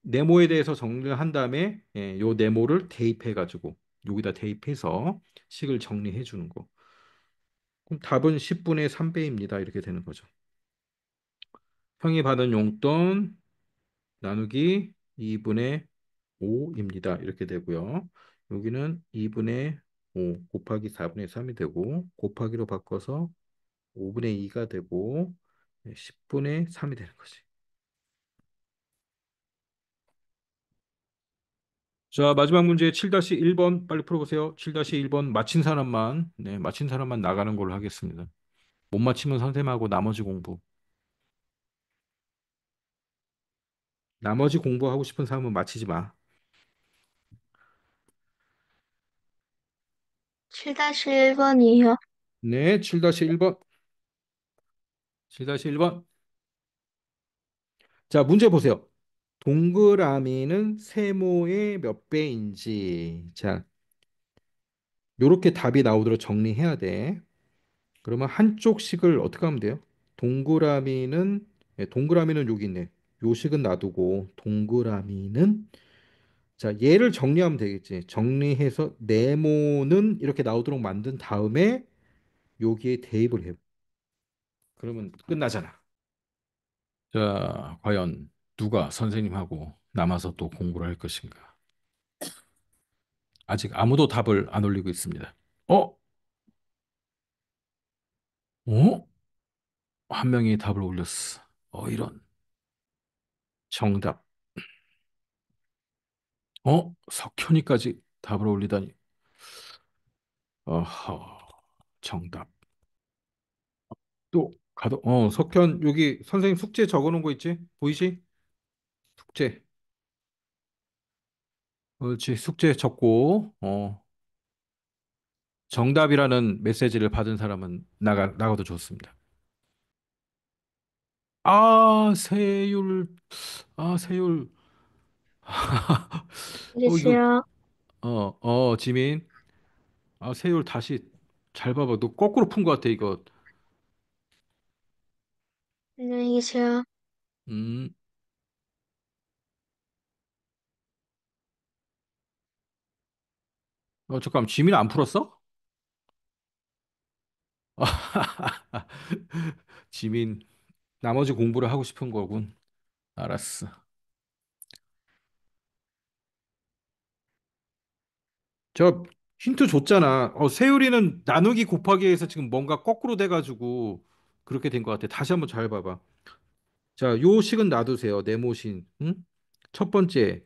네모에 대해서 정리를 한 다음에 요 네모를 대입해가지고 여기다 대입해서 식을 정리해 주는 거. 그럼 답은 10분의 3배입니다. 이렇게 되는 거죠. 형이 받은 용돈 나누기 2분의 5입니다. 이렇게 되고요. 여기는 2분의 5 곱하기 4분의 3이 되고 곱하기로 바꿔서 5분의 2가 되고 10분의 3이 되는 거지. 자, 마지막 문제 7-1번 빨리 풀어보세요. 7-1번 맞힌 사람만 나가는 걸로 하겠습니다. 못 맞히면 선생님하고 나머지 공부. 나머지 공부하고 싶은 사람은 맞히지 마. 7-1번이요. 네, 7-1번. 7-1번. 자, 문제 보세요. 동그라미는 세모의 몇 배인지. 자, 요렇게 답이 나오도록 정리해야 돼. 그러면 한쪽 식을 어떻게 하면 돼요? 동그라미는 여기 있네. 요 식은 놔두고 동그라미는 자, 얘를 정리하면 되겠지. 정리해서 네모는 이렇게 나오도록 만든 다음에 여기에 대입을 해. 그러면 끝나잖아. 자, 과연 누가 선생님하고 남아서 또 공부를 할 것인가? 아직 아무도 답을 안 올리고 있습니다. 어? 어? 한 명이 답을 올렸어. 이런. 정답. 석현이까지 답을 올리다니. 어허. 정답. 또 석현 여기 선생님 숙제 적어 놓은 거 있지? 보이지? 숙제. 그렇지. 숙제 적고 정답이라는 메시지를 받은 사람은 나가도 좋습니다. 세율. 세율. 이거 계세요. 지민. 세율 다시 잘 봐봐. 너 거꾸로 푼 것 같아, 이거. 안녕히 계세요. 음. 잠깐만. 지민 안 풀었어? 지민 나머지 공부를 하고 싶은 거군. 알았어. 저 힌트 줬잖아. 세율이는 나누기 곱하기에서 지금 뭔가 거꾸로 돼가지고 그렇게 된 것 같아. 다시 한번 잘 봐봐. 자, 요 식은 놔두세요. 네모신. 응? 첫 번째,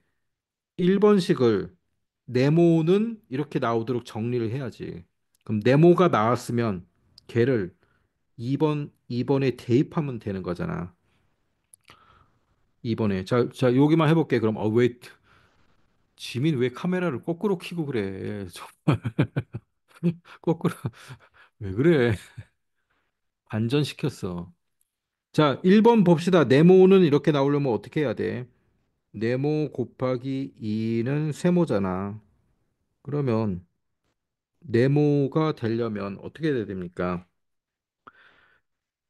1번식을 네모는 이렇게 나오도록 정리를 해야지. 그럼 네모가 나왔으면 걔를 2번에 대입하면 되는 거잖아. 2번에. 자, 여기만 해볼게. 그럼, 지민 왜 카메라를 거꾸로 켜고 그래? 거꾸로, 왜 그래? 반전시켰어. 자, 1번 봅시다. 네모는 이렇게 나오려면 어떻게 해야 돼? 네모 곱하기 2는 세모잖아. 그러면 네모가 되려면 어떻게 돼야 됩니까?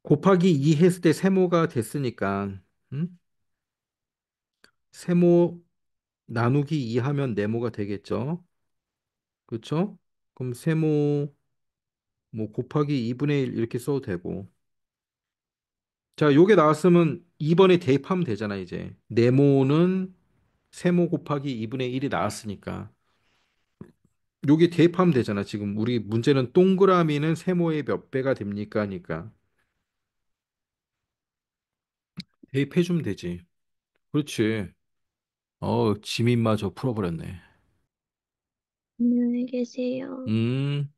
곱하기 2 했을 때 세모가 됐으니까 음? 세모 나누기 2 하면 네모가 되겠죠? 그렇죠? 그럼 세모 뭐 곱하기 2분의 1 이렇게 써도 되고 자, 요게 나왔으면 2번에 대입하면 되잖아, 이제. 네모는 세모 곱하기 2분의 1이 나왔으니까 요게 대입하면 되잖아. 지금 우리 문제는 동그라미는 세모의 몇 배가 됩니까? 하니까 대입해주면 되지. 그렇지. 지민마저 풀어버렸네. 안녕히 계세요. 음,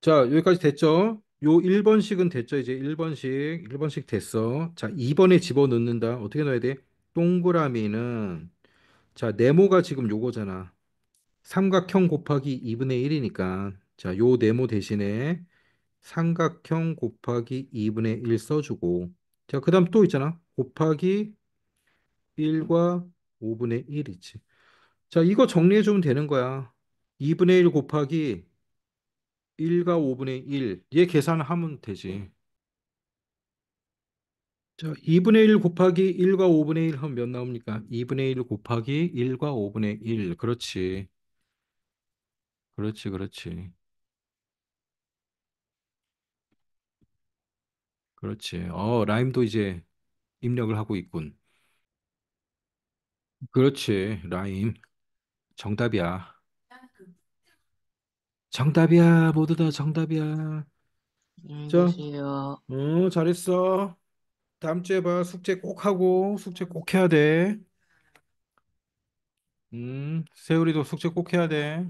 자, 여기까지 됐죠? 요 1번씩은 됐죠. 이제 1번씩 됐어. 자, 2번에 집어넣는다. 어떻게 넣어야 돼? 동그라미는 자, 네모가 지금 요거잖아. 삼각형 곱하기 2분의 1이니까. 자, 요 네모 대신에 삼각형 곱하기 2분의 1 써주고. 자, 그다음 또 있잖아. 곱하기 1과 5분의 1 있지. 자, 이거 정리해주면 되는 거야. 2분의 1 곱하기 1과 5분의 1. 얘 계산하면 되지. 자, 2분의 1 곱하기 1과 5분의 1 하면 몇 나옵니까? 2분의 1 곱하기 1과 5분의 1. 그렇지. 그렇지, 그렇지. 그렇지. 라임도 이제 입력을 하고 있군. 그렇지, 라임. 정답이야. 정답이야. 모두 다 정답이야. 안녕히 자, 계세요. 잘했어. 다음 주에 봐. 숙제 꼭 하고, 숙제 꼭 해야 돼. 세율이도 숙제 꼭 해야 돼.